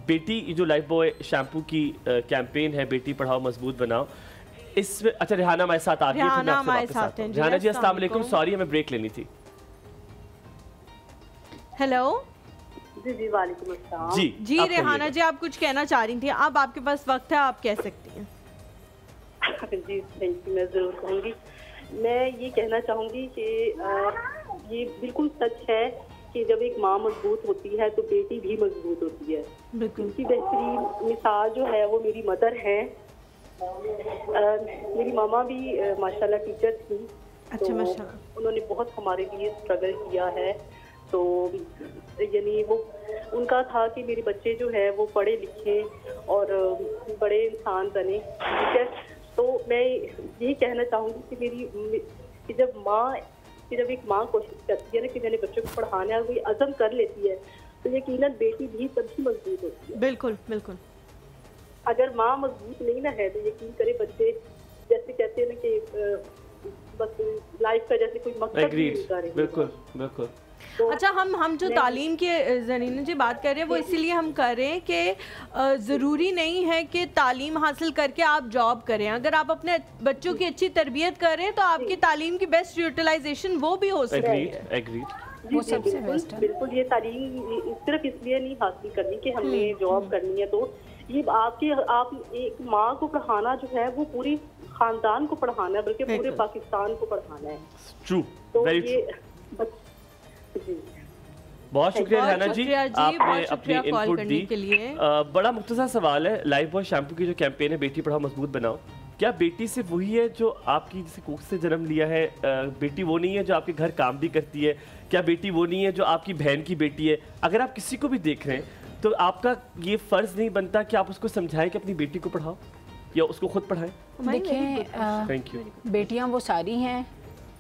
बेटी जो लाइफ बॉय शैम्पू की कैंपेन है, बेटी पढ़ाओ मजबूत बनाओ, इसमें अच्छा रिहाना हमारे साथ आ गई है। रिहाना जी अस्सलाम वालेकुम, सॉरी हमें ब्रेक लेनी थी। हेलो जी वालेकुम अस्सलाम। जी रेहाना जी, आप कुछ कहना चाह रही थी, अब आपके पास वक्त है, आप कह सकती हैं। जी थैंक यू, मैं ज़रूर कहूँगी। मैं ये कहना चाहूँगी कि ये बिल्कुल सच है कि जब एक माँ मजबूत होती है तो बेटी भी मजबूत होती है। इसकी बेहतरीन मिसाल जो है वो मेरी मदर है। मेरी मामा भी माशाल्लाह टीचर थी। अच्छा, तो उन्होंने बहुत हमारे लिए स्ट्रगल किया है। तो यानी वो उनका था कि मेरे बच्चे जो है वो पढ़े लिखे और बड़े इंसान बने, ठीक है। तो मैं यही कहना चाहूँगी कि जब एक माँ कोशिश करती है ना कि मैंने बच्चों को पढ़ाना है, कोई अज़म कर लेती है तो यकीनन बेटी भी तभी मजबूत होती है। बिल्कुल बिल्कुल। अगर माँ मजबूत नहीं ना है तो यकीन करे बच्चे जैसे कहते हैं ना कि बस लाइफ का जैसे कोई मकसद नहीं निकल रही। बिल्कुल बिल्कुल। अच्छा, हम जो तालीम की ज़रीना जी बात कर रहे हैं वो इसीलिए हम कर रहे हैं कि ज़रूरी नहीं है कि तालीम हासिल करके आप जॉब करें। अगर आप अपने बच्चों की अच्छी तरबियत करें तो आपकी तालीम की बेस्ट यूटिलाइजेशन वो भी हो सकती है। एग्रीड। वो सबसे बेस्ट है। बिल्कुल, ये तालीम सिर्फ इसलिए नहीं हासिल करनी कि हमने जॉब करनी है। तो ये आप एक माँ को पढ़ाना जो है वो पूरी खानदान को पढ़ाना है, बल्कि पूरे पाकिस्तान को पढ़ाना है। ट्रू, तो ये बहुत शुक्रिया रिहाना जी, आपने अपनी इनपुट दी। बड़ा मुख्तसर सवाल है, लाइफ बॉय शैम्पू की जो कैंपेन है बेटी पढ़ाओ मजबूत बनाओ, क्या बेटी सिर्फ वही है जो आपकी जैसे कोख से जन्म लिया है? बेटी वो नहीं है जो आपके घर काम भी करती है? क्या बेटी वो नहीं है जो आपकी बहन की बेटी है? अगर आप किसी को भी देख रहे हैं तो आपका ये फर्ज नहीं बनता कि आप उसको समझाएं कि अपनी बेटी को पढ़ाओ या उसको खुद पढ़ाएं? देखिए, थैंक यू। बेटियां वो सारी हैं,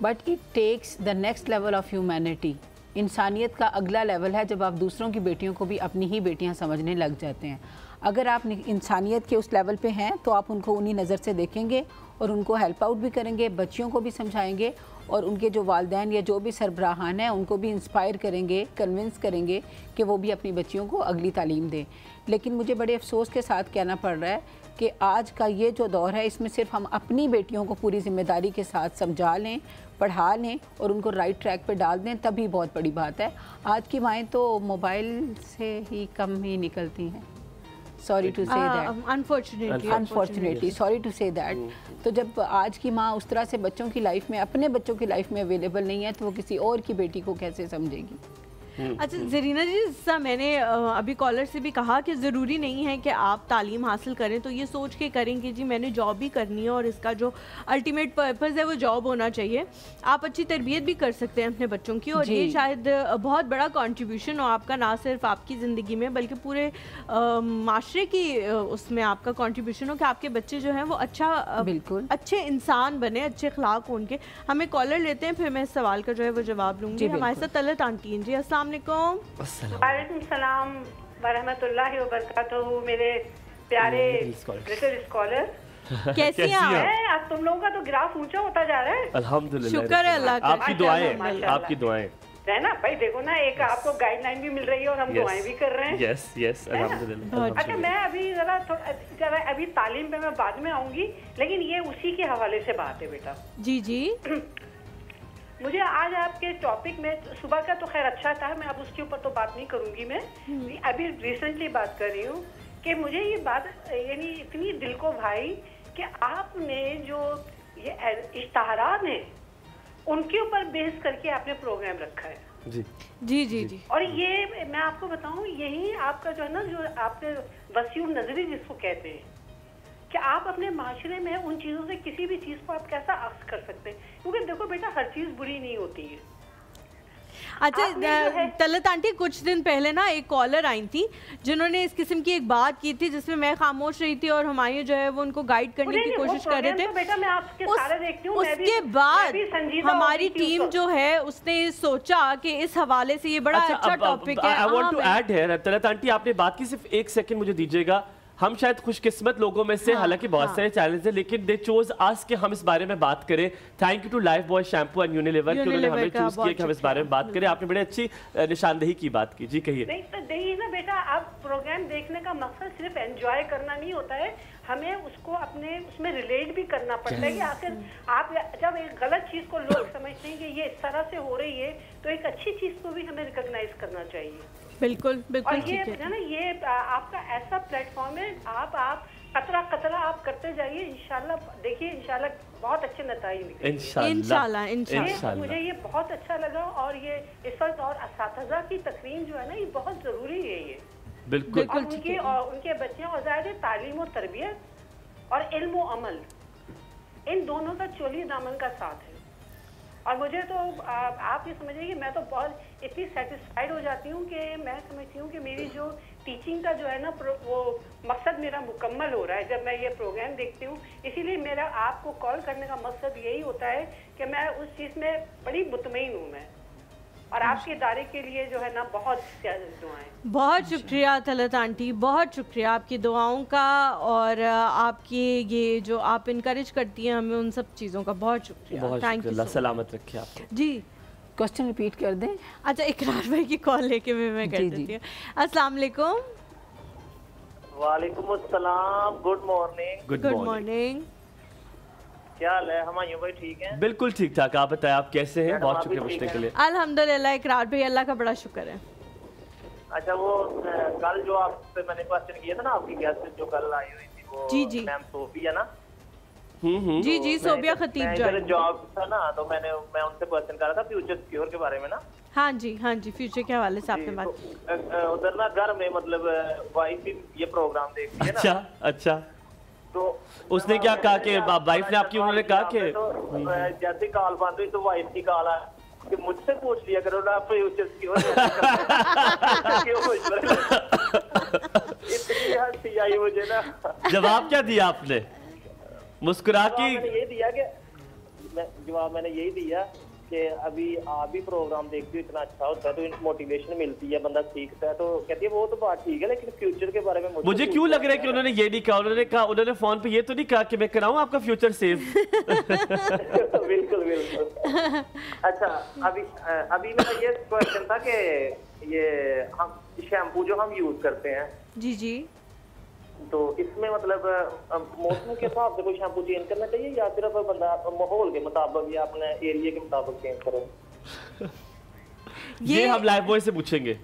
but it takes the next level of humanity. इंसानियत का अगला लेवल है जब आप दूसरों की बेटियों को भी अपनी ही बेटियां समझने लग जाते हैं। अगर आप इंसानियत के उस लेवल पे हैं तो आप उनको उन्हीं नज़र से देखेंगे और उनको हेल्प आउट भी करेंगे, बच्चियों को भी समझाएंगे और उनके जो वालिदैन या जो भी सरबराहान हैं उनको भी इंस्पायर करेंगे, कन्विंस करेंगे कि वो भी अपनी बच्चियों को अगली तालीम दें। लेकिन मुझे बड़े अफसोस के साथ कहना पड़ रहा है कि आज का ये जो दौर है इसमें सिर्फ हम अपनी बेटियों को पूरी जिम्मेदारी के साथ समझा लें, पढ़ा लें और उनको राइट ट्रैक पे डाल दें, तभी बहुत बड़ी बात है। आज की माएँ तो मोबाइल से ही कम ही निकलती हैं। Sorry to say that, unfortunately sorry to say that. तो जब आज की माँ उस तरह से बच्चों की लाइफ में, अपने बच्चों की लाइफ में अवेलेबल नहीं है तो वो किसी और की बेटी को कैसे समझेगी? अच्छा जरीना जी, जैसा मैंने अभी कॉलर से भी कहा कि ज़रूरी नहीं है कि आप तालीम हासिल करें तो ये सोच के करें कि जी मैंने जॉब भी करनी है और इसका जो अल्टीमेट पर्पज़ है वो जॉब होना चाहिए। आप अच्छी तरबियत भी कर सकते हैं अपने बच्चों की और ये शायद बहुत बड़ा कंट्रीब्यूशन हो आपका, ना सिर्फ आपकी ज़िंदगी में बल्कि पूरे माशरे की उसमें आपका कंट्रीब्यूशन हो कि आपके बच्चे जो हैं वो बिल्कुल अच्छे इंसान बने, अच्छे अखलाक हो उनके। हमें कॉलर लेते हैं, फिर मैं इस सवाल का जो है वो जवाब लूँगी। हमारे साथ तलत आंटी हैं जी, अस्सलाम वालेकुम सलाम वरहमतुल्लाहि वबरकातुहू। मेरे प्यारे लिटिल स्कॉलर, कैसी हैं आप? तुम लोगों का तो ग्राफ ऊंचा होता जा रहा है। अल्हम्दुलिल्लाह, शुक्र है अल्लाह का। आपकी दुआएं, आपकी दुआएं है ना भाई। देखो ना, एक आपको गाइडलाइन भी मिल रही है और हम दुआएं भी कर रहे हैं। यस यस, अल्हम्दुलिल्लाह। अच्छा, मैं अभी जरा अभी तालीम पे मैं बाद में आऊंगी, लेकिन ये उसी के हवाले से बात है बेटा। जी जी। मुझे आज आपके टॉपिक में, सुबह का तो खैर अच्छा था, मैं अब उसके ऊपर तो बात नहीं करूंगी। मैं अभी रिसेंटली बात कर रही हूँ कि मुझे ये बात यानी इतनी दिल को भाई कि आपने जो ये इश्तहारात हैं उनके ऊपर बेस करके आपने प्रोग्राम रखा है। जी जी जी जी। और ये मैं आपको बताऊं, यही आपका जो है ना, जो आपके वसीउ नजरी जिसको कहते हैं, कि आप अपने माशरे में उन चीज़ों से किसी भी चीज़ को आप कैसा अक्स कर सकते हैं। क्योंकि देखो बेटा, हर चीज़ बुरी नहीं होती है। अच्छा तलत आंटी, कुछ दिन पहले ना एक कॉलर आई थी जिन्होंने इस किस्म की एक बात की थी जिसमें मैं खामोश रही थी और हुमायूं जो है वो उनको गाइड करने की कोशिश कर रहे थे। बेटा मैं आपके सारे देखती हूं, उसके बाद हमारी टीम जो है उसने सोचा कि इस हवाले से ये बड़ा अच्छा टॉपिक है। I want to add here, Talat aunty आपने बात की, सिर्फ एक सेकंड मुझे दीजिएगा। हम शायद खुशकिस्मत लोगों में से, हालांकि बहुत सारे चैलेंज हैं, लेकिन दे चोज अस कि हम इस बारे में बात करें। Thank you to Lifebuoy shampoo and Unilever कि उन्होंने हमें चूज किया कि हम इस बारे में बात करें। आपने बड़ी अच्छी निशानदेही की बात की। जी कहिए। नहीं तो देखिए ना बेटा, आप प्रोग्राम देखने का मकसद सिर्फ एंजॉय करना नहीं होता है, हमें उसको अपने उसमें रिलेट भी करना पड़ता है कि आखिर आप जब एक गलत चीज को लोग समझते हैं कि ये इस तरह से हो रही है, तो एक अच्छी चीज को भी हमें रिकॉग्नाइज करना चाहिए। बिल्कुल बिल्कुल। और ये है ना, ये आपका ऐसा प्लेटफॉर्म है, आप कतरा कतरा आप करते जाइए, इंशाल्लाह देखिए इंशाल्लाह बहुत अच्छे नतीजे निकलेंगे। इंशाल्लाह। मुझे ये बहुत अच्छा लगा, और ये इस वक्त और असातिज़ा की तकरीम जो है ना, ये बहुत जरूरी है। ये बिल्कुल। और उनके बच्चे, और ज़ाहिर है तालीम और तरबियत और इल्म और अमल, इन दोनों का चोली दामन का साथ है। और मुझे तो आप ये समझिए कि मैं तो बहुत इतनी सेटिस्फाइड हो जाती हूँ कि मैं समझती हूँ कि मेरी जो टीचिंग का जो है ना वो मकसद मेरा मुकम्मल हो रहा है जब मैं ये प्रोग्राम देखती हूँ। इसीलिए मेरा आपको कॉल करने का मकसद यही होता है कि मैं उस चीज़ में बड़ी मुतमईन हूँ मैं, और आपके इदारे के लिए जो है ना बहुत दुआएं। बहुत शुक्रिया तलत आंटी, बहुत शुक्रिया आपकी दुआओं का, और आपकी ये जो आप इनकरेज करती हैं हमें उन सब चीज़ों का बहुत शुक्रिया। Thank you. अल्लाह सलामत रखे आपको। जी क्वेश्चन रिपीट कर दें। अच्छा, इकरार भाई की कॉल लेके मैं कर देती हूँ। अस्सलाम वालेकुम। वालेकुम अस्सलाम, गुड मॉर्निंग। Good morning. क्या हाल है हुमायूं भाई? ठीक है, बिल्कुल ठीक ठाक। आप बताएं आप कैसे हैं? बहुत शुक्रिया पूछने के लिए। अल्हम्दुलिल्लाह इकरार भाई, अल्लाह का बड़ा शुक्र है। अच्छा, वो कल जो आपसे मैंने क्वेश्चन किया था ना, आपकी गेस्ट जो कल आई हुई थी वो जी मैम सोफिया ना? जी सोफिया खतीब जो जॉब था ना, तो मैं उनसे क्वेश्चन कर रहा था फ्यूचर सिक्योर के बारे में ना। हाँ जी फ्यूचर के हवाले से आपने बात की। उधर ना घर में मतलब वाइफ भी ये प्रोग्राम देखती है ना। अच्छा तो उसने क्या कहा कि वाइफ ने आपकी, उन्होंने कहा कि जैसे कॉल बंद हुई तो वाइफ की कॉल आ कि मुझसे पूछ लिया करो ना फ्यूचर सिक्योर। इतनी हंसी आई मुझे ना। जवाब क्या दिया आपने? मुस्कुरा के ये दिया कि जवाब मैंने यही दिया कि अभी आप भी प्रोग्राम देखते हो, इतना अच्छा होता है तो मोटिवेशन मिलती है, बंदा सीखता है। तो कहती है वो तो बात ठीक है, लेकिन फ्यूचर के बारे में मुझे क्यों लग रहा है कि उन्होंने ये नहीं कहा। उन्होंने फोन पे ये तो नहीं कहा कि मैं कराऊं आपका फ्यूचर सेव। बिल्कुल। अच्छा, अभी मेरा ये क्वेश्चन था कि ये हम शैम्पू जो हम यूज करते हैं, जी तो इसमें मतलब मौसम के हिसाब से कोई शैम्पू चेंज करना चाहिए या सिर्फ बंदा माहौल के मुताबिक या अपने एरिया के मुताबिक चेंज करे? ये हम लाइफ बॉय से पूछेंगे।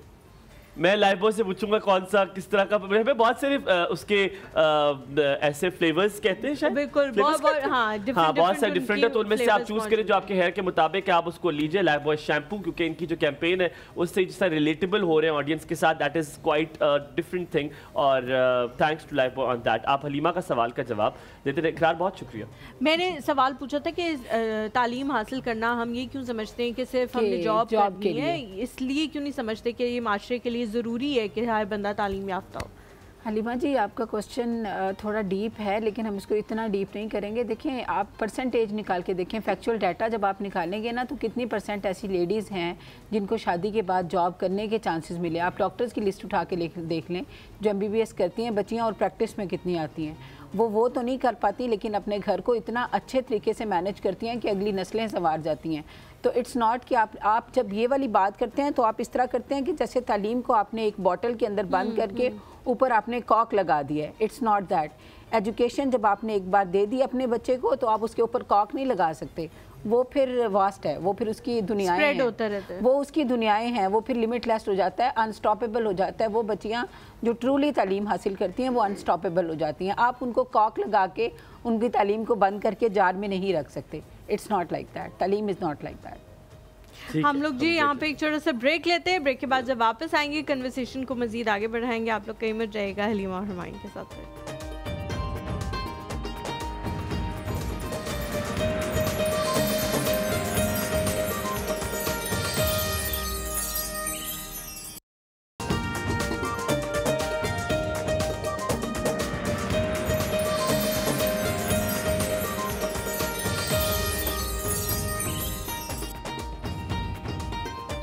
मैं लाइफ बॉय से पूछूंगा कौन सा किस तरह का। हमें बहुत सारे उसके ऐसे फ्लेवर्स कहते हैं शायद। बिल्कुल, बहुत सारे डिफरेंट है, तो उनमें से आप चूज करें जो आपके हेयर के मुताबिक आप उसको लीजिए। लाइफ बॉय शैम्पू, क्योंकि इनकी जो कैंपेन है उससे जिस तरह रिलेटेबल हो रहे हैं ऑडियंस के साथ, that is quite different thing, और thanks to Lifebuoy on that. आप हलीमा का सवाल का जवाब देते रहे। इकरार बहुत शुक्रिया। मैंने सवाल पूछा था कि तालीम हासिल करना हम ये क्यों समझते हैं कि सिर्फ हमने जॉब करनी है, इसलिए क्यों नहीं समझते कि ये माशरे के लिए ज़रूरी है कि हर बंदा तालीम याफ्ता हो। हलीमा जी, आपका क्वेश्चन थोड़ा डीप है, लेकिन हम इसको इतना डीप नहीं करेंगे। देखें, आप परसेंटेज निकाल के देखें, फैक्चुअल डाटा जब आप निकालेंगे ना, तो कितनी परसेंट ऐसी लेडीज़ हैं जिनको शादी के बाद जॉब करने के चांसेस मिले। आप डॉक्टर्स की लिस्ट उठा के देख लें जो MBBS करती हैं बच्चियाँ, और प्रैक्टिस में कितनी आती हैं। वो तो नहीं कर पाती, लेकिन अपने घर को इतना अच्छे तरीके से मैनेज करती हैं कि अगली नस्लें संवार जाती हैं। तो इट्स नॉट कि आप जब ये वाली बात करते हैं तो आप इस तरह करते हैं कि जैसे तालीम को आपने एक बॉटल के अंदर बंद करके ऊपर आपने कॉक लगा दिया है। It's not that. एजुकेशन जब आपने एक बार दे दी अपने बच्चे को, तो आप उसके ऊपर कॉक नहीं लगा सकते। वो फिर वास्ट है, वो फिर उसकी दुनियाएं हैं, वो उसकी दुनियाएं हैं, वो फिर लिमिटलेस हो जाता है, अनस्टॉपेबल हो जाता है। वो बच्चियाँ जो ट्रूली तालीम हासिल करती हैं वो अनस्टॉपेबल हो जाती हैं। आप उनको कॉक लगा के उनकी तालीम को बंद करके जार में नहीं रख सकते। It's not like that. तालीम इज़ नॉट लाइक दैट। हम लोग जी यहाँ पे एक छोटा सा ब्रेक लेते हैं। ब्रेक के बाद जब वापस आएंगे कन्वर्सेशन को मजीद आगे बढ़ाएंगे। आप लोग कहीं मत जाइएगा, हलीमा और हुमायूं के साथ।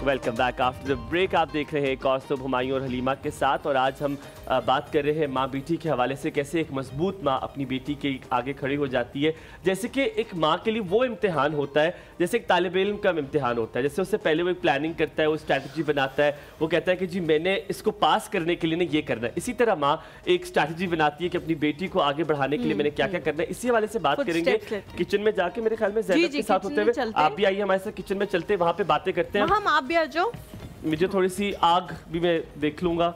Welcome back after the break. आप देख रहे हैं कौस्तुभ, हुमायूं और हलीमा के साथ, और आज हम बात कर रहे हैं माँ बेटी के हवाले से, कैसे एक मजबूत माँ अपनी बेटी के आगे खड़ी हो जाती है। जैसे कि एक माँ के लिए वो इम्तिहान होता है जैसे एक तालिब इल्म का इम्तिहान होता है। जैसे उससे पहले वो एक प्लानिंग करता है, वो स्ट्रैटेजी बनाता है, वो कहता है कि जी मैंने इसको पास करने के लिए ना ये करना है। इसी तरह माँ एक स्ट्रैटेजी बनाती है कि अपनी बेटी को आगे बढ़ाने के लिए मैंने क्या क्या करना है। इसी हवाले से बात करेंगे किचन में जाके, मेरे ख्याल में ज़ैनब के साथ होते हुए। आप भी आइए हमारे साथ, किचन में चलते वहाँ पे बातें करते हैं। हम आप भी आ जाओ, मुझे थोड़ी सी आग भी मैं देख लूंगा।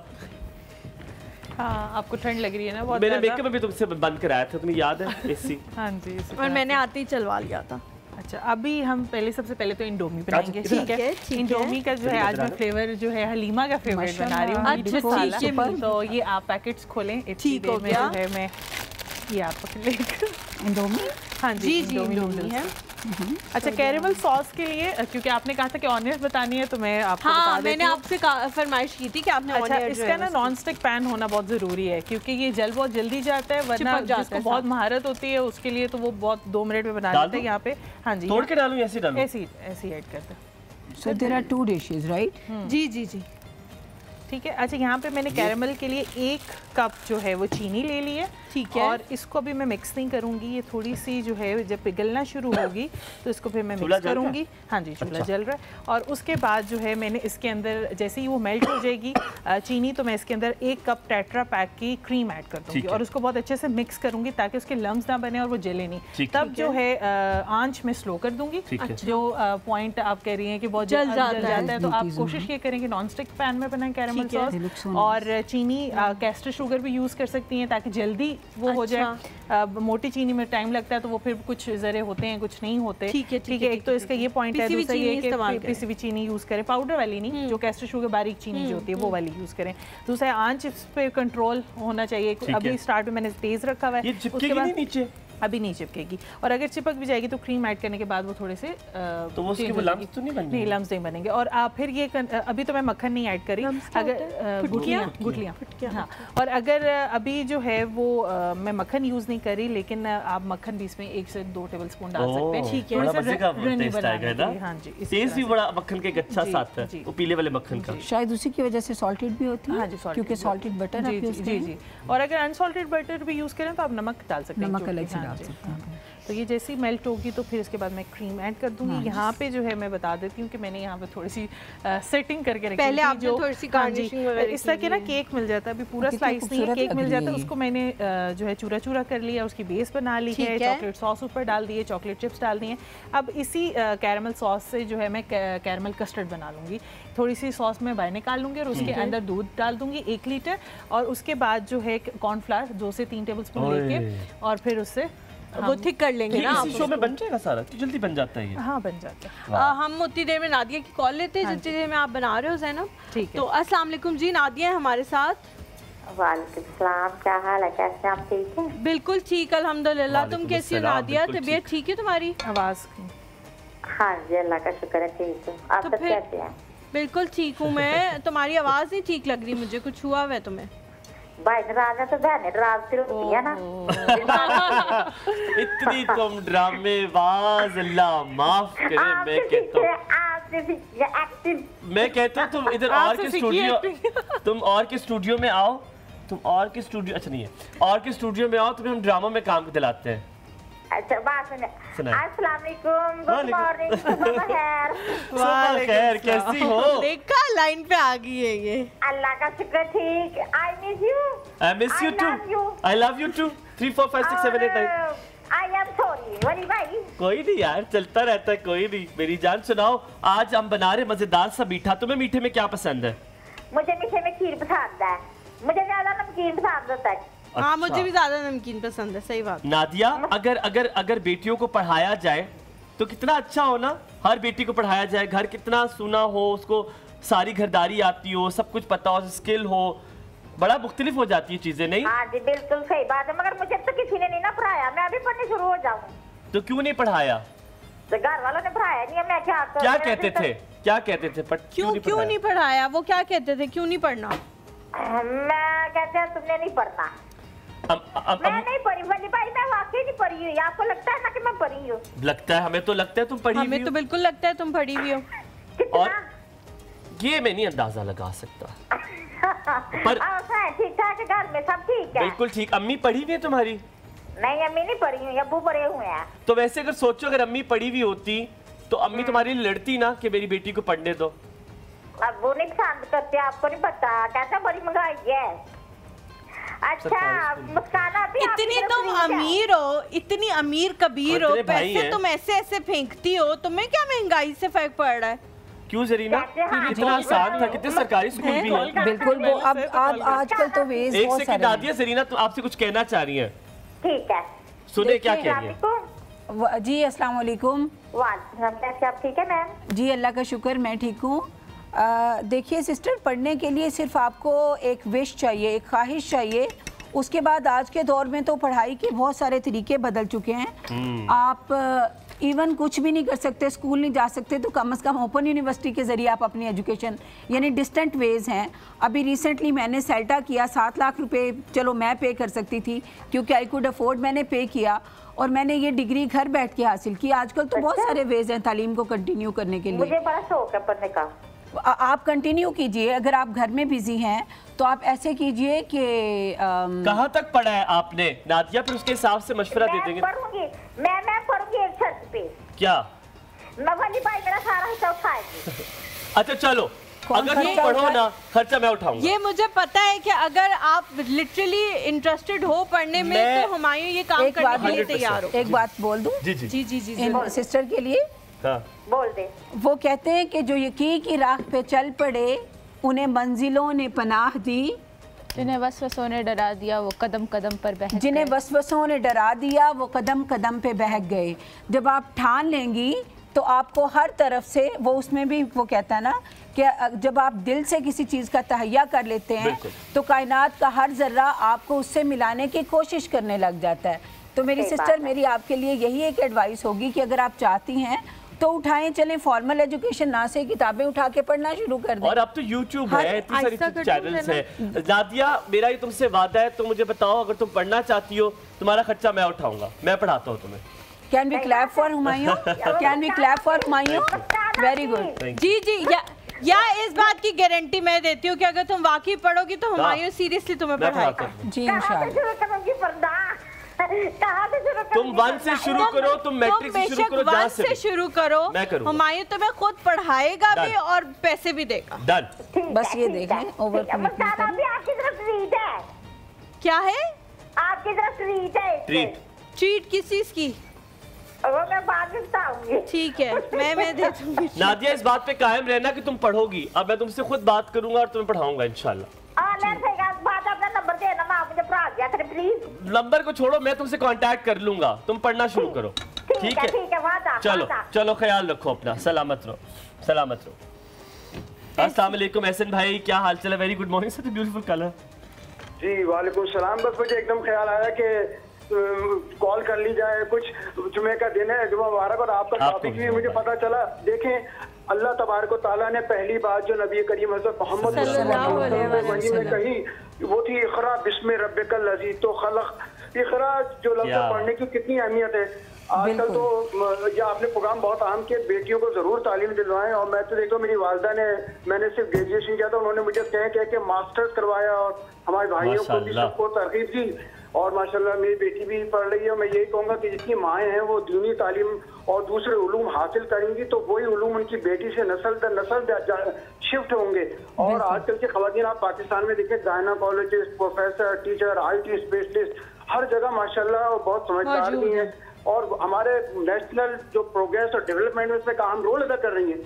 हाँ, आपको ठंड लग रही है ना बहुत। मैंने मेकअप भी तुमसे बंद कराया था, तुम्हें याद है? एसी। हाँ जी, और मैंने आते ही चलवा लिया था। अच्छा, अभी हम सबसे पहले तो इंडोमी बनाएंगे, ठीक है? इंडोमी का जो है आज मैं फ्लेवर जो है हलीमा का फेवरेट बना रही हूँ। अच्छा, तो ये आप पैकेट्स खोलें, ठीक हो गया। मैं ये आप पकड़ लेकर इंडोमी। हाँ जी, इंडोमी है। अच्छा, कैरेमल सॉस के लिए, क्योंकि आपने कहा था कि ऑनियंस बतानी है, तो मैं आपको बता देती मैंने आपसे फरमाइश की थी कि आपने अच्छा, इसका ना नॉन स्टिक पैन होना बहुत ज़रूरी है, क्योंकि ये बहुत जल्दी जाता है, वरना जिसको बहुत महारत होती है उसके लिए तो वो बहुत 2 मिनट में बना देते हैं। यहाँ पे हाँ जी, तोड़ के डालूं, ऐसे डालूं? ऐसे ऐड करते हैं। So there are 2 dishes, right? जी जी जी, ठीक है। अच्छा, यहाँ पे मैंने कैरेमल के लिए 1 कप जो है वो चीनी ले ली है, ठीक है। और इसको भी मैं मिक्स नहीं करूँगी, ये थोड़ी सी जो है जब पिघलना शुरू होगी तो इसको फिर मैं मिक्स करूँगी। हाँ जी, चूल्हा जल रहा है। और उसके बाद जो है मैंने इसके अंदर, जैसे ही वो मेल्ट हो जाएगी चीनी, तो मैं इसके अंदर 1 कप टेट्रा पैक की क्रीम ऐड कर दूँगी और उसको बहुत अच्छे से मिक्स करूँगी ताकि उसके लम्स ना बने और वो जले नहीं। तब जो है आंच में स्लो कर दूँगी। जो पॉइंट आप कह रही हैं कि बहुत जल जाता है, तो आप कोशिश ये करें कि नॉन स्टिक पैन में बनाएं कैरेमल सॉस। और चीनी कैस्टर शुगर भी यूज़ कर सकती हैं ताकि जल्दी वो हो जाए। मोटी चीनी में टाइम लगता है, तो वो फिर कुछ जरे होते हैं, कुछ नहीं होते। ठीक है, एक तो इसका ये पॉइंट है। दूसरा ये कि पिसी हुई चीनी यूज़ करें, पाउडर वाली नहीं, जो कैस्टर शुगर बारीक चीनी जो होती है वो वाली यूज़ करें। दूसरा आंच इस पे कंट्रोल होना चाहिए। अभी स्टार्ट में मैंने तेज़ रखा हुआ है, उसके बाद नीचे अभी नहीं चिपकेगी, और अगर चिपक भी जाएगी तो क्रीम ऐड करने के बाद वो थोड़े से तो वो उसके लम्स तो नहीं बनेंगे? नहीं, लम्स नहीं बनेंगे। और फिर ये अभी तो मैं मक्खन नहीं ऐड करी, अगर गुठलियाँ। हाँ, और अगर अभी जो है वो मैं मक्खन यूज़ नहीं करी, लेकिन आप मक्खन भी इसमें 1 से 2 टेबल स्पून डाल सकते हैं। ठीक है, हाँ जी, टेस्ट भी बड़ा मक्खन के अच्छा साथ है, वो पीले वाले मक्खन का। शायद उसी की वजह से सॉल्टेड भी होती है। हाँ जी, क्योंकि सॉल्टेड बटर है। जी। और अगर अनसॉल्टेड बटर भी यूज़ करें तो आप नमक डाल सकते हैं, नमक अलग से डाल सकते हैं। तो ये जैसी मेल्ट होगी तो फिर इसके बाद मैं क्रीम ऐड कर दूंगी। यहाँ पे जो है मैं बता देती हूँ कि मैंने यहाँ पे थोड़ी सी सेटिंग करके रखी पहले आपने थोड़ी सी गार्निशिंग वगैरह इस तरह के ना केक मिल जाता है, अभी पूरा स्लाइस नहीं है, केक मिल जाता है, उसको मैंने जो है चूरा चूरा कर लिया, उसकी बेस बना ली है, चॉकलेट सॉस ऊपर डाल दी है, चॉकलेट चिप्स डाल दी हैं। अब इसी कैरेमल सॉस से जो है मैं कैरेमल कस्टर्ड बना लूँगी। थोड़ी सी सॉस में बाहर निकाल लूँगी और उसके अंदर दूध डाल दूँगी 1 लीटर, और उसके बाद जो है कॉर्नफ्लावर 2 से 3 टेबल स्पून लेके और फिर उससे वो थिक कर लेंगे ना। इसी शो में बन जाएगा सारा, तो जल्दी बन जाता है ये। हाँ, बन जाता है। हम उतनी देर में नादिया की कॉल लेते हैं जितनी देर में आप बना रहे हो ज़ैनब। ठीक है। तो अस्सलाम वालेकुम जी, नादिया है हमारे साथ। वालेकुम सलाम, क्या हाल है, कैसे आप? ठीक है, बिल्कुल ठीक, अल्हम्दुलिल्लाह। तुम कैसी हो नादिया? तबीयत ठीक है तुम्हारी? आवाज़? हाँ जी, अल्लाह का शुक्र है, ठीक हूँ। आप सब कैसे हैं? बिल्कुल ठीक हूँ मैं। तुम्हारी आवाज़ नहीं ठीक लग रही मुझे, कुछ हुआ है तुम्हें? भाई नाराज है तो बहने नाराज होती है ना। इतनी तुम ड्रामेबाज, अल्लाह माफ करे। मैं कहता हूँ तुम इधर और के स्टूडियो, तुम और के स्टूडियो में आओ, तुम और के स्टूडियो, अच्छा नहीं है, और के स्टूडियो में आओ, तुम्हें हम ड्रामा में काम दिलाते हैं। अच्छा, बात सुनिए। अस्सलाम वालेकुम, गुड मॉर्निंग, खैर, कैसी हो? देखा, लाइन पे आ गई है ये। अल्लाह का शुक्र, ठीक। I miss you. I miss you too. I love you too. 3 4 5 6 7 8 9। I am sorry Wali भाई। कोई नहीं यार, चलता रहता है, कोई नहीं। मेरी जान सुनाओ, आज हम बना रहे मजेदार सा मीठा। तुम्हें मीठे में क्या पसंद है? मुझे मीठे में खीर पसंद है, मुझे ज्यादा नमकीन पसंद होता है। हाँ, मुझे भी ज्यादा नमकीन पसंद है। सही बात। नादिया, अगर बेटियों को पढ़ाया जाए तो कितना अच्छा हो ना। हर बेटी को पढ़ाया जाए, घर कितना सुना हो, उसको सारी घरदारी आती हो, सब कुछ पता हो, स्किल हो, बड़ा मुख्तलिफ हो जाती है चीजें। नहीं? हाँ जी, बिल्कुल सही बात है, मगर मुझे तो किसी ने नहीं ना पढ़ाया। मैं अभी पढ़ने शुरू हो जाऊँ तो क्यों नहीं पढ़ाया? तो घर वालों ने पढ़ाया नहीं है। मैं क्या कहते थे? क्यों नहीं पढ़ाया? वो क्या कहते थे, क्यों नहीं पढ़ना? मैं कहते हैं तुमने नहीं पढ़ना। मैं नहीं पढ़ी वली भाई, मैं वाकई नहीं पढ़ी हुई। आपको लगता है ना कि मैं पढ़ी हूँ? लगता है, हमें तो लगता है तुम पढ़ी हुई हो। हमें तो बिल्कुल लगता है तुम पढ़ी हुई हो। कितना? ये मैं नहीं अंदाजा लगा सकता। पर ठीक ठाक है, घर में सब ठीक है? बिल्कुल ठीक। अम्मी पढ़ी हुई है तुम्हारी? नहीं, अम्मी नहीं पढ़ी हुई, अब्बू पढ़े हुए हैं। तो वैसे अगर सोचो अगर अम्मी पढ़ी हुई होती तो अम्मी तुम्हारी लड़ती ना कि मेरी बेटी को पढ़ने दो? अब वो नहीं पसंद करते, आपको नहीं पता, कहता बड़ी महंगाई है। अच्छा मुस्काना भी इतनी तुम अमीर हो, इतनी अमीर कबीर हो, पैसे तुम ऐसे ऐसे फेंकती हो, तुम्हें क्या महंगाई से फर्क पड़ रहा है? क्यों जरीना? इतना आसान था, कितने सरकारी स्कूल भी हैं। बिल्कुल, वो अब आजकल तो वेज एक सेकंड दादिया, जरीना तो आपसे कुछ कहना चाह रही हैं। ठीक है, सुने क्या कह रही हैं? जी अस्सलाम वालेकुम। कैसे आप ठीक है मैम? जी अल्लाह का शुक्र, मैं ठीक हूँ। देखिए सिस्टर, पढ़ने के लिए सिर्फ आपको एक विश चाहिए, एक ख्वाहिश चाहिए। उसके बाद आज के दौर में तो पढ़ाई के बहुत सारे तरीके बदल चुके हैं। आप इवन कुछ भी नहीं कर सकते, स्कूल नहीं जा सकते, तो कम से कम ओपन यूनिवर्सिटी के ज़रिए आप अपनी एजुकेशन, यानी डिस्टेंट वेज हैं। अभी रिसेंटली मैंने सेल्टा किया, 7 लाख रुपए चलो मैं पे कर सकती थी क्योंकि आई कुड अफोर्ड, मैंने पे किया और मैंने ये डिग्री घर बैठ के हासिल की। आजकल तो बहुत सारे वेज हैं तालीम को कंटिन्यू करने के लिए। मुझे बड़ा शौक है पढ़ने का। आप कंटिन्यू कीजिए, अगर आप घर में बिजी हैं तो आप ऐसे कीजिए कि कहाँ तक पढ़ा है आपने नादिया, फिर उसके हिसाब से मशवरा दे देंगे। मैं पढ़ूंगी एक शर्त पे। क्या? मैं वाली भाई मेरा सारा हिस्सा उठाएगी। अच्छा चलो, अगर तुम पढ़ो ना खर्चा मैं उठाऊंगा। ये मुझे पता है कि अगर आप लिटरली इंटरेस्टेड हो पढ़ने में तो हुमायूं ये काम करने के लिए तैयार हो। एक बात बोल दूं? जी जी जी जी जी, इन सिस्टर के लिए बोल दे। वो कहते हैं कि जो यकीन की राह पे चल पड़े उन्हें मंजिलों ने पनाह दी, जिन्हें वसवसों ने डरा दिया वो कदम कदम पर बहक गए। जिन्हें वसवसों ने डरा दिया वो कदम कदम पे बहक गए। जब आप ठान लेंगी तो आपको हर तरफ से वो, उसमें भी वो कहता है ना कि जब आप दिल से किसी चीज़ का तहैया कर लेते हैं तो कायनात का हर जर्रा आपको उससे मिलाने की कोशिश करने लग जाता है। तो मेरी सिस्टर, मेरी आपके लिए यही एक एडवाइस होगी कि अगर आप चाहती हैं तो उठाएं, चलें, फॉर्मल एजुकेशन ना से किताबें उठा के पढ़ना शुरू कर दें। और अब तो YouTube है, इतनी सारी चैनल्स हैं। नादिया, मेरा ये तुमसे वादा है, तो मुझे बताओ अगर तुम पढ़ना चाहती हो तुम्हारा खर्चा मैं उठाऊंगा, मैं पढ़ाता हूँ तुम्हें। Can we clap for Humayun? Can we clap for Humayun? Very good. जी जी, या इस बात की गारंटी मैं देती हूँ कि अगर तुम वाकई पढ़ोगी तो हुमायूं सीरियसली तुम्हें पढ़ाएगा। जी इंशाल्लाह। तुम 1 से शुरू करो, तुम मैट्रिक से शुरू करो, जहाँ से शुरू करो, मैं करूँगा। हुमायूं तुम्हें खुद पढ़ाएगा भी और पैसे भी देगा। डन। बस ये देख लें, ओवर कमिटमेंट करें। आपकी तरफ ट्रीट है। क्या है? आपकी तरफ ट्रीट है। ट्रीट किस चीज की? वो मैं बाद में बताऊंगी। ठीक है, मैं दे दूंगी। नादिया, इस बात पे कायम रहना कि तुम पढ़ोगी। अब मैं तुमसे खुद बात करूंगा और तुम्हें पढ़ाऊंगा इंशाल्लाह। नंबर को छोड़ो, मैं तुमसे कांटेक्ट कर लूंगा, तुम पढ़ना शुरू करो। ठीक है, चलो चलो, ख्याल रखो अपना, सलामत रहो, सलामत रहो। अस्सलाम वालेकुम एहसन भाई, क्या हाल चाल है? Very good morning, such beautiful colour. जी वालेकुम सलाम। बस मुझे एकदम ख्याल आया कि कॉल कर ली जाए, कुछ जुमे का दिन है, जुमा मुबारक, और आपका टॉपिक भी मुझे पता चला। देखें, अल्लाह तबारक व तआला ने पहली बात जो नबी करीम हज़रत मोहम्मद सल्लल्लाहु अलैहि वसल्लम में कही वो थी इक़रा बिस्मि रब्बिकल लज़ी तो खलक़। इक़रा जो लफ्ज़ पढ़ने की कितनी अहमियत है आजकल। तो या आपने प्रोग्राम बहुत आम किए, बेटियों को जरूर तालीम दिलवाएं। और मैं तो देखो, मेरी वालदा ने, मैंने सिर्फ ग्रेजुएशन किया था, उन्होंने मुझे कह के मास्टर्स करवाया और हमारे भाइयों को भी सबको तरगीब दी। और माशाल्लाह मेरी बेटी भी पढ़ रही है। मैं यही कहूँगा कि जितनी माएँ हैं वो दीनी तालीम और दूसरे उलूम हासिल करेंगी तो वही उलूम उनकी बेटी से नस्ल दर नस्ल शिफ्ट होंगे। और आजकल की खवातीन आप पाकिस्तान में देखें, gynaecologist, professor, teacher, IT specialist, हर जगह माशाल्लाह बहुत समझदार भी हैं और हमारे नेशनल जो प्रोग्रेस और डेवलपमेंट में इसमें काम रोल अदा कर रही हैं।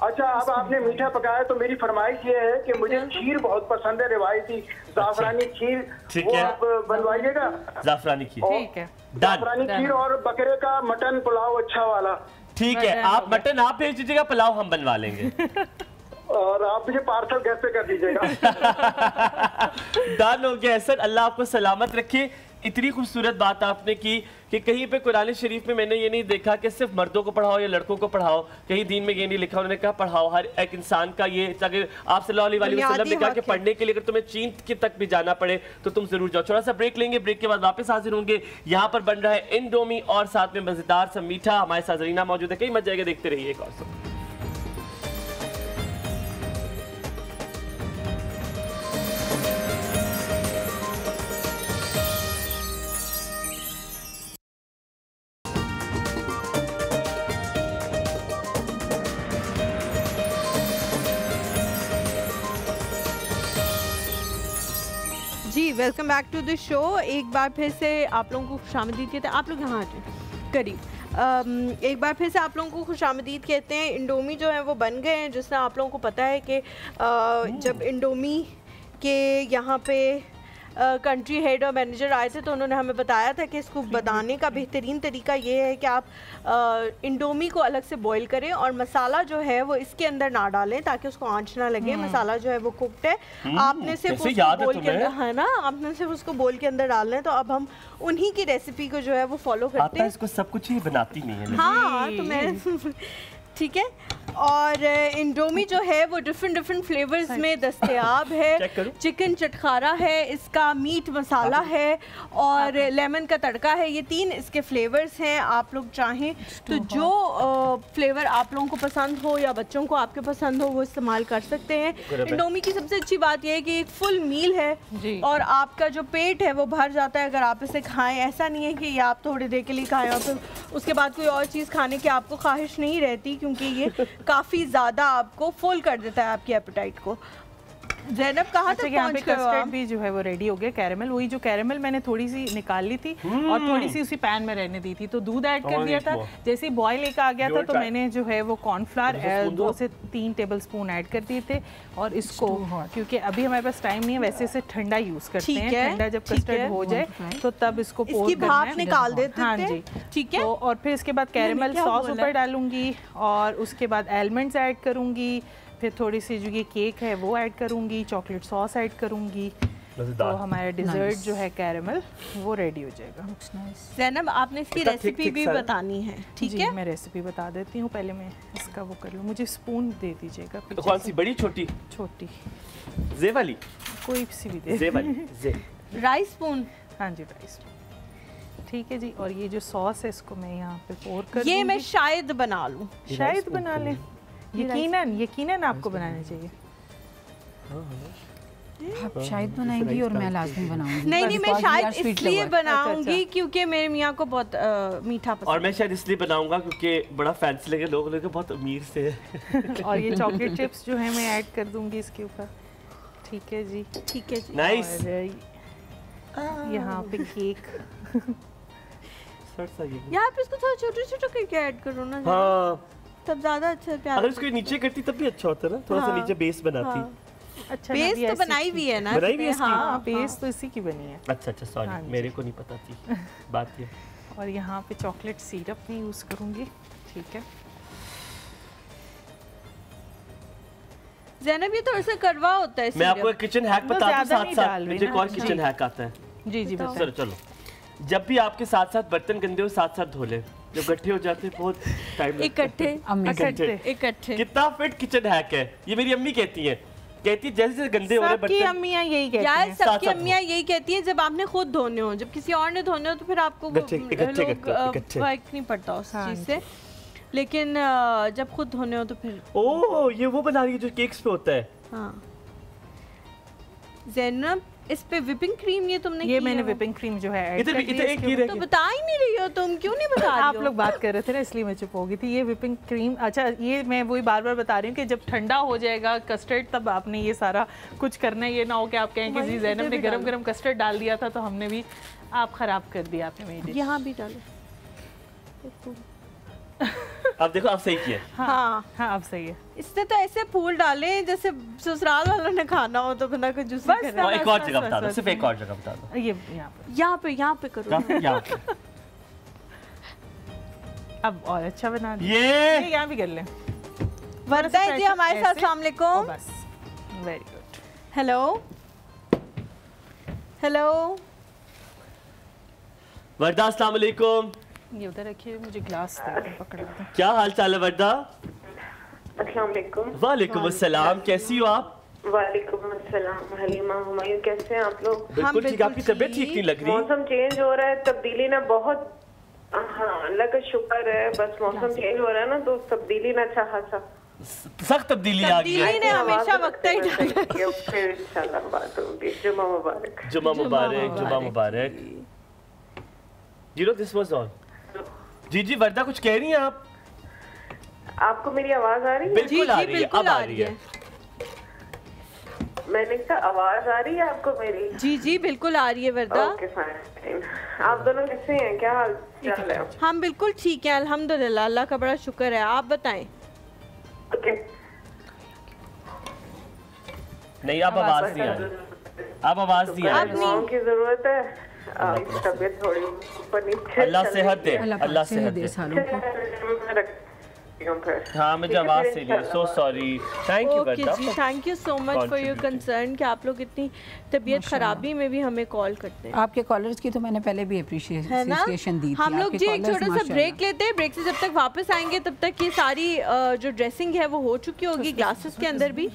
अच्छा, अब आपने मीठा पकाया तो मेरी फरमाइश ये है कि मुझे खीर बहुत पसंद है, रिवायती जाफरानी खीर, वो आप बनवाइएगा। जाफरानी खीर, ठीक है, जाफरानी खीर और बकरे का मटन पुलाव अच्छा वाला। ठीक है, आप मटन आप भेज दीजिएगा, पुलाव हम बनवा लेंगे। और आप मुझे पार्सल घर पे कर दीजिएगा। डन हो गया सर, अल्लाह आपको सलामत रखे। इतनी खूबसूरत बात आपने की कि कहीं पे कुरान शरीफ में मैंने ये नहीं देखा कि सिर्फ मर्दों को पढ़ाओ या लड़कों को पढ़ाओ, कहीं दीन में ये नहीं लिखा। उन्होंने कहा पढ़ाओ हर एक इंसान का। ये अगर आप सल्लल्लाहु अलैहि वसल्लम ने कहा कि पढ़ने के लिए अगर तुम्हें चीन के तक भी जाना पड़े तो तुम जरूर जाओ। थोड़ा सा ब्रेक लेंगे, ब्रेक के बाद वापस हाजिर होंगे। यहाँ पर बन रहा है इंडोमी और साथ में मजेदार सा मीठा। हमारे साथ जरीना मौजूद है, कहीं मत जाएगा, देखते रहिए एक और। जी welcome back to the show. एक बार फिर से आप लोगों को खुशामदीद कहते हैं। आप लोग यहाँ आ जाए करीब। एक बार फिर से आप लोगों को खुशामदीद कहते हैं। इंडोमी जो है वो बन गए हैं। जिससे आप लोगों को पता है कि जब इंडोमी के यहाँ पे कंट्री हेड और मैनेजर आए थे तो उन्होंने हमें बताया था कि इसको बनाने का बेहतरीन तरीका ये है कि आप इंडोमी को अलग से बॉईल करें और मसाला जो है वो इसके अंदर ना डालें ताकि उसको आंच ना लगे। मसाला जो है वो कुक्ड है, आपने सिर्फ उसको बोल के अंदर, है ना, आपने सिर्फ उसको बोल के अंदर डालना है। तो अब हम उन्हीं की रेसिपी को जो है वो फॉलो करते हैं। इसको सब कुछ ही बनाती नहीं है। हाँ तो मैं ठीक है। और इंडोमी जो है वो डिफरेंट फ्लेवर्स में दस्तयाब है। चिकन चटखारा है, इसका मीट मसाला है और लेमन का तड़का है। ये 3 इसके फ्लेवर्स हैं। आप लोग चाहें तो जो फ्लेवर आप लोगों को पसंद हो या बच्चों को आपके पसंद हो वो इस्तेमाल कर सकते हैं। इंडोमी की सबसे अच्छी बात यह है कि एक फुल मील है और आपका जो पेट है वो भर जाता है अगर आप इसे खाएं। ऐसा नहीं है कि ये आप थोड़ी देर के लिए खाएं और फिर उसके बाद कोई और चीज़ खाने की आपको ख्वाहिश नहीं रहती, क्योंकि ये काफ़ी ज़्यादा आपको फुल कर देता है आपकी एपेटाइट को। ज़ैनब कहाँ तक यहाँ पे कस्टर्ड भी जो है वो रेडी हो गया। कैरेमल, वही जो कैरेमल मैंने थोड़ी सी निकाल ली थी और थोड़ी सी उसी पैन में रहने दी थी, तो दूध ऐड कर दिया था। जैसे ही बॉयल एक आ गया था तो मैंने जो है वो कॉर्नफ्लावर 2 से 3 टेबलस्पून ऐड कर दिए थे। और इसको क्योंकि अभी हमारे पास टाइम नहीं है, वैसे इसे ठंडा यूज़ करते हैं। ठंडा जब कस्टर्ड हो जाए तो तब इसको इसकी भाप निकाल देते हैं। हाँ जी, ठीक है। और फिर इसके बाद कैरेमल सॉस ऊपर डालूंगी और उसके बाद एलमंड्स ऐड करूँगी। फिर थोड़ी सी जो ये केक है वो ऐड करूँगी, चॉकलेट सॉस ऐड करूँगी, तो हमारा डिज़र्ट जो है कैरेमल वो रेडी हो जाएगा। ज़ैनब आपने इसकी रेसिपी भी बतानी है, ठीक है? मैं रेसिपी बता देती हूँ, पहले मैं इसका वो कर लूँ। मुझे स्पून दे दीजिएगा। कौन सी, बड़ी छोटी? छोटी, जे वाली, कोई सी भी दे। जे वाली, जे। Rice spoon? हाँ जी, राइस स्पून। ठीक है जी। और ये जो सॉस है इसको मैं यहाँ पे पोर कर ये मैं शायद बना लूँ। शायद बना लें, यकीनन आपको बनाना चाहिए। आप शायद बनाएंगी और मैं लाजमी बनाऊंगी। नहीं, मैं शायद इसलिए बनाऊंगी क्योंकि मेरे मियाँ को बहुत मीठा पसंद। और मैं शायद इसलिए बनाऊंगा क्योंकि बड़ा फैंसी लगे, लोग बहुत अमीर से है। और ये चॉकलेट चिप्स जो है मैं ऐड कर दूंगी इसके ऊपर। ठीक है जी, ठीक है जी। नाइस। यहाँ पे केक, यहाँ पे इसको थोड़ा छोटा करके ऐड करो ना। हाँ, तब ज्यादा अच्छा प्यार। अगर इसको नीचे करती तब भी अच्छा होता ना, थोड़ा सा नीचे बेस बनाती। अच्छा, बेस तो बनाई भी है ना? बनाई भी है इसकी? हाँ, बेस तो इसी की बनी है। अच्छा, सॉरी, मेरे को नहीं पता थी बात ये। और यहाँ पे चॉकलेट सिरप में यूज करूंगी। ठीक है ज़ैनब, ये थोड़ा सा कड़वा होता है। मैं आपको एक किचन हैक बता दूं साथ-साथ। मुझे एक और किचन हैक आता है। जी जी, चलो। जब भी आपके साथ-साथ बर्तन गंदे हो, साथ-साथ धो ले। जब इकट्ठे हो जाते हैं बहुत टाइम लगता है। इकट्ठे। कितना फिट किचन हैक है ये, मेरी अम्मी कहती है जैसे गंदे हो रहे बर्तन। सबकी अम्मियां यही कहती हैं। यार सबकी अम्मियां यही कहती हैं, जब आपने खुद धोने हो, जब किसी और ने धोने हो तो फिर आपको फर्क नहीं पड़ता उस चीज से, लेकिन जब खुद धोने हो तो फिर। ओह, ये वो बना रही है जो केक्स पे होता है। हाँ ज़ैनब, इस पे विपिंग क्रीम ये तुमने ये मैंने विपिंग क्रीम जो है ऐड कर दी है। तो बता ही नहीं रही हो तुम, क्यों नहीं बता रही हो? आप लोग बात कर रहे थे ना इसलिए मैं चुप हो गई थी। ये विपिंग क्रीम, अच्छा ये मैं वही बार बार बता रही हूँ कि जब ठंडा हो जाएगा कस्टर्ड तब आपने ये सारा कुछ करना है। ये ना हो कि आप कहें कि जी ज़ैनब ने गरम कस्टर्ड डाल दिया था तो हमने भी आप खराब कर दिया। आपने मेरी यहाँ भी डालो। अब देखो, आप सही किया। हाँ, अब सही है। इससे तो ऐसे फूल डाले जैसे ससुराल वालों ने खाना हो तो बंदा कुछ जूस करे। एक और जगह बता दो, सिर्फ एक और जगह बता दो। ये यहाँ पे करो। अब और अच्छा बना दो। ये यहाँ भी कर लें। वर्दा जी हमारे साथ। अस्सलाम वालेकुम। बस, वेरी गुड। हेलो वर्दा, अस्सलाम वालेकुम। ये उधर रखिए, मुझे ग्लास पकड़ दो। क्या हाल चाल है वर्दा? अस्सलाम वालेकुम। वालेकुम अस्सलाम, कैसी हो आप? वालेकुम अस्सलाम। हलीमा, हुमायूं, कैसे हैं आप लोग? बिल्कुल ठीक। आपकी तबीयत ठीक नहीं लग रही? मौसम चेंज हो रहा है, तब्दीली ना बहुत। हाँ, अल्लाह का शुक्र है, बस मौसम चेंज हो रहा है ना तो तब्दीली ना अच्छा खासा सख्त तब्दीली आ गई है। ने हमेशा वक्त ही फिर इंशाल्लाह बात होगी। जुमा मुबारक। जुमा मुबारक, जुमा मुबारक। You know this was on. जी वर्दा, कुछ कह रही हैं आप? आपको मेरी आवाज आ रही है? बिल्कुल आ रही है, अब आ रही है। मैंने कहा आवाज आ रही है आपको मेरी? जी जी बिल्कुल आ रही है वर्दा। Okay fine. आप दोनों कैसे हैं, क्या हाल चाल है? हम बिल्कुल ठीक हैं अल्हम्दुलिल्लाह, अल्लाह का बड़ा शुक्र है। आप बताएं। ओके नहीं आप आवाज नहीं आ रही, आप आवाज नहीं आ रही। की जरूरत है, तबीयत थोड़ी ऊपर नीचे। अल्लाह सेहत दे, अल्लाह सेहत दे। हाँ मुझे आवाज से नहीं, so sorry. Thank you okay जी, thank you so much for your concern कि आप लोग इतनी तबीयत खराबी में भी हमें कॉल करते हैं। आपके कॉलर्स की तो मैंने पहले भी अप्रिशिएशन दी थी। हम लोग जी एक छोटा सा ब्रेक लेते हैं, ब्रेक से जब तक वापस आएंगे तब तक ये सारी जो ड्रेसिंग है वो हो चुकी होगी ग्लासेस के अंदर भी,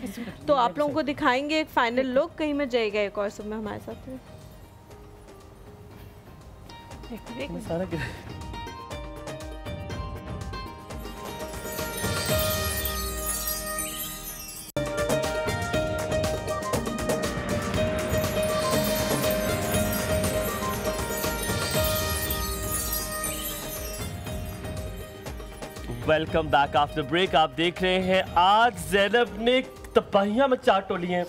तो आप लोगों को दिखाएंगे एक फाइनल लुक। कहीं में जाएगा एक और सुबह हमारे साथ में। Welcome back after break. आप देख रहे हैं आज ज़ैनब ने तबाहियां मचा टोली हैं।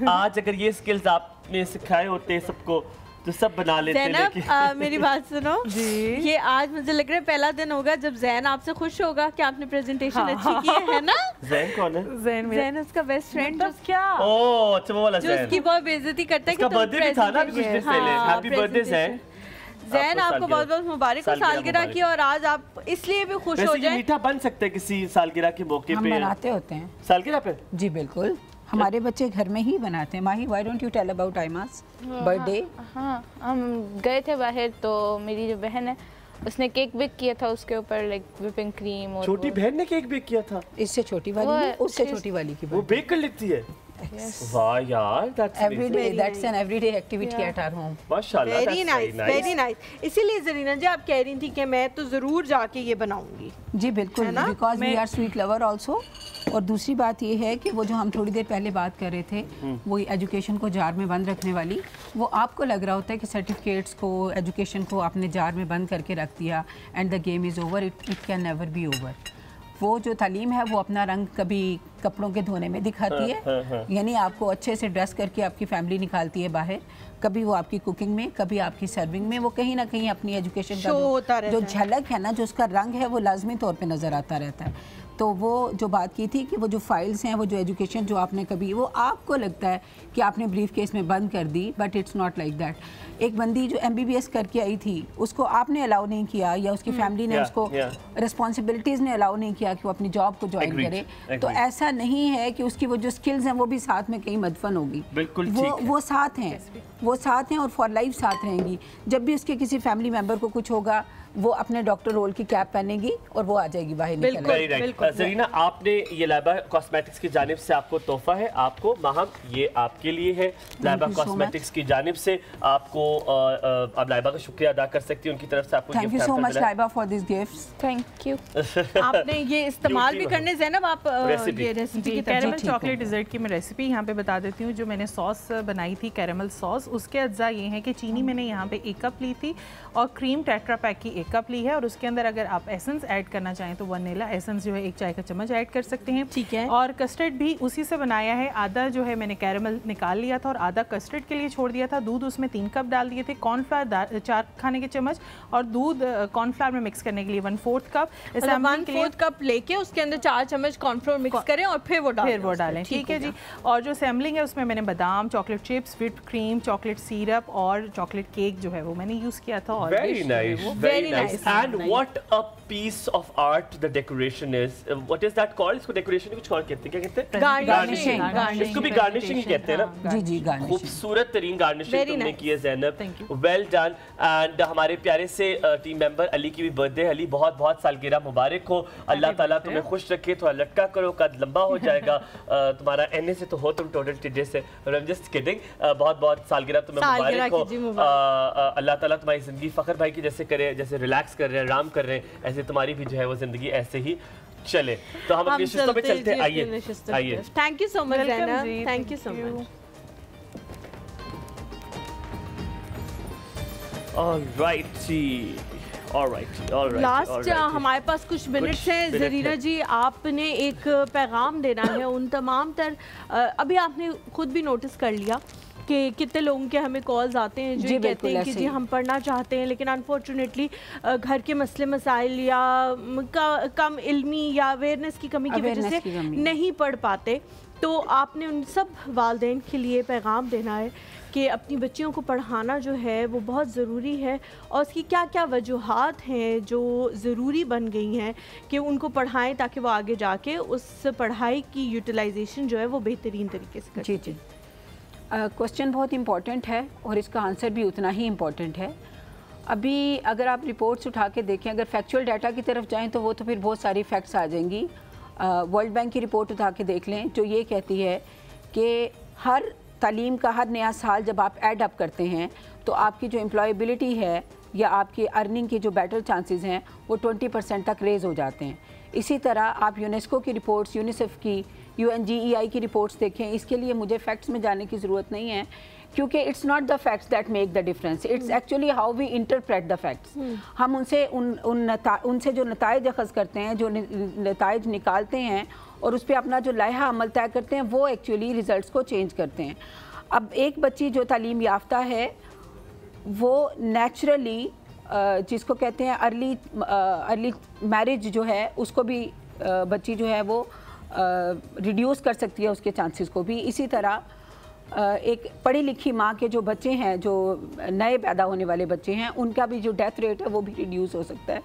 आज अगर ये स्किल्स आपने सिखाए होते सबको तो सब बना लेते। ज़ैनब मेरी बात सुनो जी, ये आज मुझे लग रहा है पहला दिन होगा जब जैन आपसे खुश होगा कि आपने प्रेजेंटेशन अच्छी की है ना? जैन कौन है? जैन उसका बेस्ट फ्रेंड। क्या? ओह अच्छा वो वाला जो उसकी बहुत बेइज्जती करता है कि तुम बर्थडे भी था ना कुछ दिन पहले। Happy birthday Jain. जैन आपको बहुत बहुत मुबारक हो सालगिरह की, और आज आप इसलिए भी खुश हो जाए। मीठा बन सकता है किसी सालगिरह के मौके पे? हम बनाते होते हैं सालगिरह पे। जी बिल्कुल, हमारे बच्चे घर में ही बनाते हैं। Mahi, why don't you tell about Aima's birthday? हाँ हम गए थे बाहर, तो मेरी जो बहन है उसने केक बेक किया था, उसके ऊपर लाइक व्हिपिंग क्रीम। और छोटी बहन ने केक बेक किया था? इससे छोटी वाली, उससे छोटी वाली की वो बेक कर लेती है? वाह यार, that's an everyday activity at our home. माशाल्लाह, वेरी नाइस, वेरी नाइस। इसीलिए जरीना जी आप कह रही थी कि मैं तो जरूर जाके ये बनाऊंगी। जी बिल्कुल, because we are sweet lover also. और दूसरी बात ये है कि वो जो हम थोड़ी देर पहले बात कर रहे थे, वो एजुकेशन को जार में बंद रखने वाली, वो आपको लग रहा होता है कि सर्टिफिकेट्स को, एजुकेशन को आपने जार में बंद करके रख दिया and the game is over. It can never be over. वो जो तालीम है वो अपना रंग कभी कपड़ों के धोने में दिखाती है, यानी आपको अच्छे से ड्रेस करके आपकी फैमिली निकालती है बाहर, कभी वो आपकी कुकिंग में, कभी आपकी सर्विंग में। वो कहीं ना कहीं अपनी एजुकेशन का जो झलक है ना, जो उसका रंग है, वो लाजमी तौर पे नज़र आता रहता है। तो वो जो बात की थी कि वो जो फाइल्स हैं, वो जो एजुकेशन जो आपने कभी, वो आपको लगता है कि आपने ब्रीफ केस में बंद कर दी, but it's not like that. एक बंदी जो MBBS करके आई थी, उसको आपने अलाउ नहीं किया, या उसकी फैमिली ने उसको रिस्पॉन्सिबिलिटीज़ ने अलाउ नहीं किया कि वो अपनी जॉब को ज्वाइन करे। तो ऐसा नहीं है कि उसकी वो जो स्किल्स हैं वो भी साथ में कहीं मदफन होगी। बिल्कुल वो साथ हैं, वो साथ हैं और फॉर लाइफ साथ रहेंगी। जब भी उसके किसी फैमिली मेम्बर को कुछ होगा, वो अपने डॉक्टर रोल की कैप पहनेगी और वो आ जाएगी बाहर निकल। जरीना, आपने ये लाइबा कॉस्मेटिक्स की जानिब से आपको तोहफा है, आपको माहम ये आपके लिए है। लाइबा कॉस्मेटिक्स की जानिब से आपको आप लाइबा का शुक्रिया अदा कर सकती हैं, उनकी तरफ से आपको thank you so much Laiba for this gifts. Thank you. आपने ये इस्तेमाल भी करने ज़ैनब, आप ये रेसिपी की कैरेमल चॉकलेट डिज़र्ट की मैं रेसिपी यहाँ पे बता देती हूँ। जो मैंने सॉस बनाई थी कैरेमल सॉस, उसके अज्जा ये हैं कि चीनी मैंने यहाँ पे 1 कप ली थी और क्रीम टेट्रा पैक की 1 कप ली है, और उसके अंदर अगर आप एसेंस ऐड करना चाहें तो वनीला एसेंस जो है 1 चाय का चम्मच ऐड कर सकते हैं। ठीक है। और कस्टर्ड भी उसी से बनाया है। आधा जो है मैंने कैरेमल निकाल लिया था और आधा कस्टर्ड के लिए छोड़ दिया था। दूध उसमें 3 कप डाल दिए थे, कॉर्नफ्लावर 4 खाने के चम्मच, और दूध कॉर्नफ्लावर में मिक्स करने के लिए 1/4 कप। 1/4 कप लेके उसके अंदर 4 चम्मच कॉर्नफ्लोर मिक्स करें और फिर वो डालें। ठीक है जी। और जो सैम्पलिंग है उसमें मैंने बादाम, chocolate chips, whipped cream, chocolate syrup और चॉकलेट केक जो है वो मैंने यूज किया था। और very nice. And what a piece of art the decoration is. What is that called? इसको डेकोरेशन कुछ और कहते हैं, क्या कहते हैं? गार्निशिंग। इसको भी गार्निशिंग ही कहते हैं ना? जी जी, गार्निशिंग। खूबसूरत तरीन गार्निशिंग तुमने की है ज़ैनब, वेल डन। एंड हमारे प्यारे से टीम मेंबर अली की भी बर्थडे। अली बहुत बहुत सालगिरह मुबारक हो, अल्लाह ताला तुम्हें खुश रखे, थोड़ा लटका करो, कद लंबा हो जाएगा तुम्हारा। एनए से तो हो तुम टोटल टिड्डे से, आई एम जस्ट किडिंग। बहुत बहुत सालगिरह तुम्हें मुबारक हो। अल्लाह ताला तुम्हारी ज़िंदगी फ़खर भाई की जैसे करे, जैसे रिलैक्स कर रहे हैं, आराम कर रहे हैं, ऐसे तुम्हारी भी जो है वो ज़िंदगी ऐसे ही चले। तो हम अपनी शिस्तों पे चलते हैं। आइए। Thank you so much Zainab, thank you so much. Alright जी, लास्ट हमारे पास कुछ मिनट्स हैं। जरीना जी, आपने एक पैगाम देना है उन तमाम तर, अभी आपने खुद भी नोटिस कर लिया कि कितने लोगों के हमें कॉल्स आते हैं जो ये कहते हैं कि जी हम पढ़ना चाहते हैं लेकिन अनफॉर्चुनेटली घर के मसले मसाइल या कम इल्मी या अवेयरनेस की कमी की वजह से नहीं पढ़ पाते। तो आपने उन सब वालिदैन के लिए पैगाम देना है कि अपनी बच्चियों को पढ़ाना जो है वो बहुत ज़रूरी है और उसकी क्या क्या वजूहात हैं जो ज़रूरी बन गई हैं कि उनको पढ़ाएं ताकि वो आगे जाके उस पढ़ाई की यूटिलाइजेशन जो है वो बेहतरीन तरीके से करें। जी क्वेश्चन बहुत इम्पॉर्टेंट है और इसका आंसर भी उतना ही इम्पॉर्टेंट है। अभी अगर आप रिपोर्ट्स उठा के देखें, अगर फैक्चुअल डाटा की तरफ जाएं तो वो तो फिर बहुत सारी फैक्ट्स आ जाएंगी। वर्ल्ड बैंक की रिपोर्ट उठा के देख लें जो ये कहती है कि हर तालीम का हर नया साल जब आप ऐड अप करते हैं तो आपकी जो एम्प्लॉयबिलिटी है या आपकी अर्निंग की जो बेटर चांसेस हैं वो 20% तक रेज़ हो जाते हैं। इसी तरह आप यूनेस्को की रिपोर्ट्स, यूनिसेफ की, UNGEI की रिपोर्ट्स देखें। इसके लिए मुझे फैक्ट्स में जाने की ज़रूरत नहीं है क्योंकि it's not the facts that make the difference, it's actually how we interpret the facts. हम उनसे जो नताइज अखज़ करते हैं, जो नताइज निकालते हैं और उस पर अपना जो लाइहा अमल तय करते हैं वो एक्चुअली रिज़ल्ट्स को चेंज करते हैं। अब एक बच्ची जो तालीम याफ्ता है वो नेचुरली जिसको कहते हैं अर्ली मैरिज जो है उसको भी बच्ची जो है वो रिड्यूस कर सकती है उसके चांसेस को भी। इसी तरह एक पढ़ी लिखी माँ के जो बच्चे हैं, जो नए पैदा होने वाले बच्चे हैं, उनका भी जो डेथ रेट है वो भी रिड्यूस हो सकता है।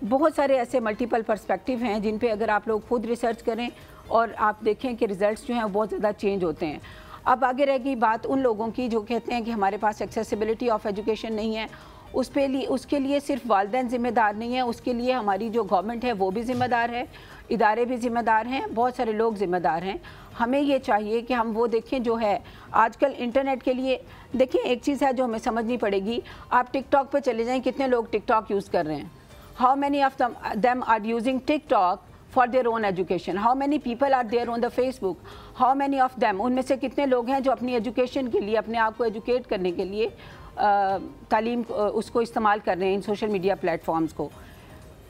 बहुत सारे ऐसे मल्टीपल पर्सपेक्टिव हैं जिन पे अगर आप लोग खुद रिसर्च करें और आप देखें कि रिज़ल्ट्स जो हैं बहुत ज़्यादा चेंज होते हैं। अब आगे रहेगी बात उन लोगों की जो कहते हैं कि हमारे पास एक्सेसिबिलिटी ऑफ एजुकेशन नहीं है। उसके लिए सिर्फ वालिदैन ज़िम्मेदार नहीं है, उसके लिए हमारी जो गवर्नमेंट है वो भी ज़िम्मेदार है, इदारे भी ज़िम्मेदार हैं, बहुत सारे लोग ज़िम्मेदार हैं। हमें ये चाहिए कि हम वो देखें जो है आजकल इंटरनेट के लिए। देखें एक चीज़ है जो हमें समझनी पड़ेगी, आप टिकटॉक पे चले जाएं, कितने लोग टिकटॉक यूज़ कर रहे हैं? How many of them are using TikTok for their own education? How many people are there on the Facebook? How many of them, उनमें से कितने लोग हैं जो अपनी एजुकेशन के लिए, अपने आप को एजुकेट करने के लिए तालीम उसको इस्तेमाल कर रहे हैं इन सोशल मीडिया प्लेटफॉर्म्स को?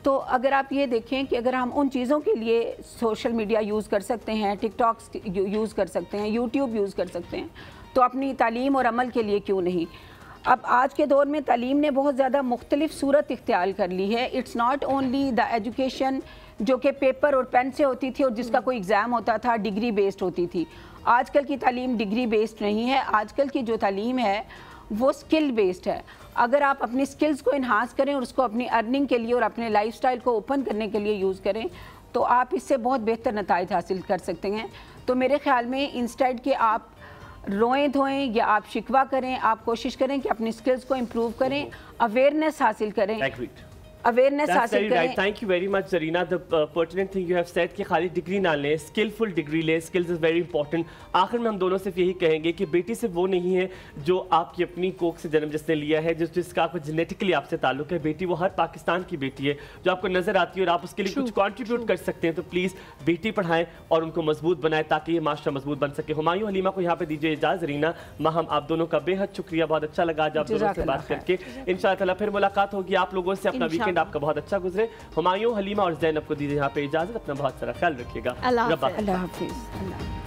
तो अगर आप ये देखें कि अगर हम उन चीज़ों के लिए सोशल मीडिया यूज़ कर सकते हैं, टिकटॉक्स यूज़ कर सकते हैं, यूट्यूब यूज़ कर सकते हैं, तो अपनी तालीम और अमल के लिए क्यों नहीं? अब आज के दौर में तालीम ने बहुत ज़्यादा मुख्तलिफ सूरत इख्तियार कर ली है। It's not only the education जो कि पेपर और पेन से होती थी और जिसका कोई एग्ज़ाम होता था, डिग्री बेस्ड होती थी। आजकल की तालीम डिग्री बेस्ड नहीं है, आजकल की जो तालीम है वो स्किल बेस्ड है। अगर आप अपनी स्किल्स को इन्हांस करें और उसको अपनी अर्निंग के लिए और अपने लाइफस्टाइल को ओपन करने के लिए यूज़ करें तो आप इससे बहुत बेहतर नताइज हासिल कर सकते हैं। तो मेरे ख्याल में इंस्टेड के आप रोएं धोएं या आप शिकवा करें, आप कोशिश करें कि अपनी स्किल्स को इम्प्रूव करें, अवेयरनेस हासिल करें, अवेयरनेस हासिल करें। Thank you very much Zarina. The pertinent thing you have said कि खाली डिग्री ना लें, स्किलफुल डिग्री लें। Skills is very important. आखिर में हम दोनों सिर्फ यही कहेंगे कि बेटी सिर्फ वो नहीं है जो आपकी अपनी कोख से जन्म जिसने लिया है, जिसका आपको जेनेटिकली आपसे ताल्लुक है। बेटी वो हर पाकिस्तान की बेटी है जो आपको नज़र आती है और आप उसके लिए कुछ कॉन्ट्रीब्यूट कर सकते हैं। तो प्लीज़ बेटी पढ़ाएं और उनको मजबूत बनाएं ताकि ये माशरा मजबूत बन सके। हुमायूं, हलीमा को यहाँ पे दीजिए इजाज़त। जरीना, माहम, आप दोनों का बेहद शुक्रिया, बहुत अच्छा लगा आज आप दोनों से बात करके। इंशाअल्लाह फिर मुलाकात होगी आप लोगों से। अपना वीकेंड आपका बहुत अच्छा गुजरे। हुमायूं, हलीमा और ज़ैनब को दीजिए यहाँ पे इजाज़त। अपना बहुत सारा ख्याल रखिएगा। अल्लाह हाफ़िज़।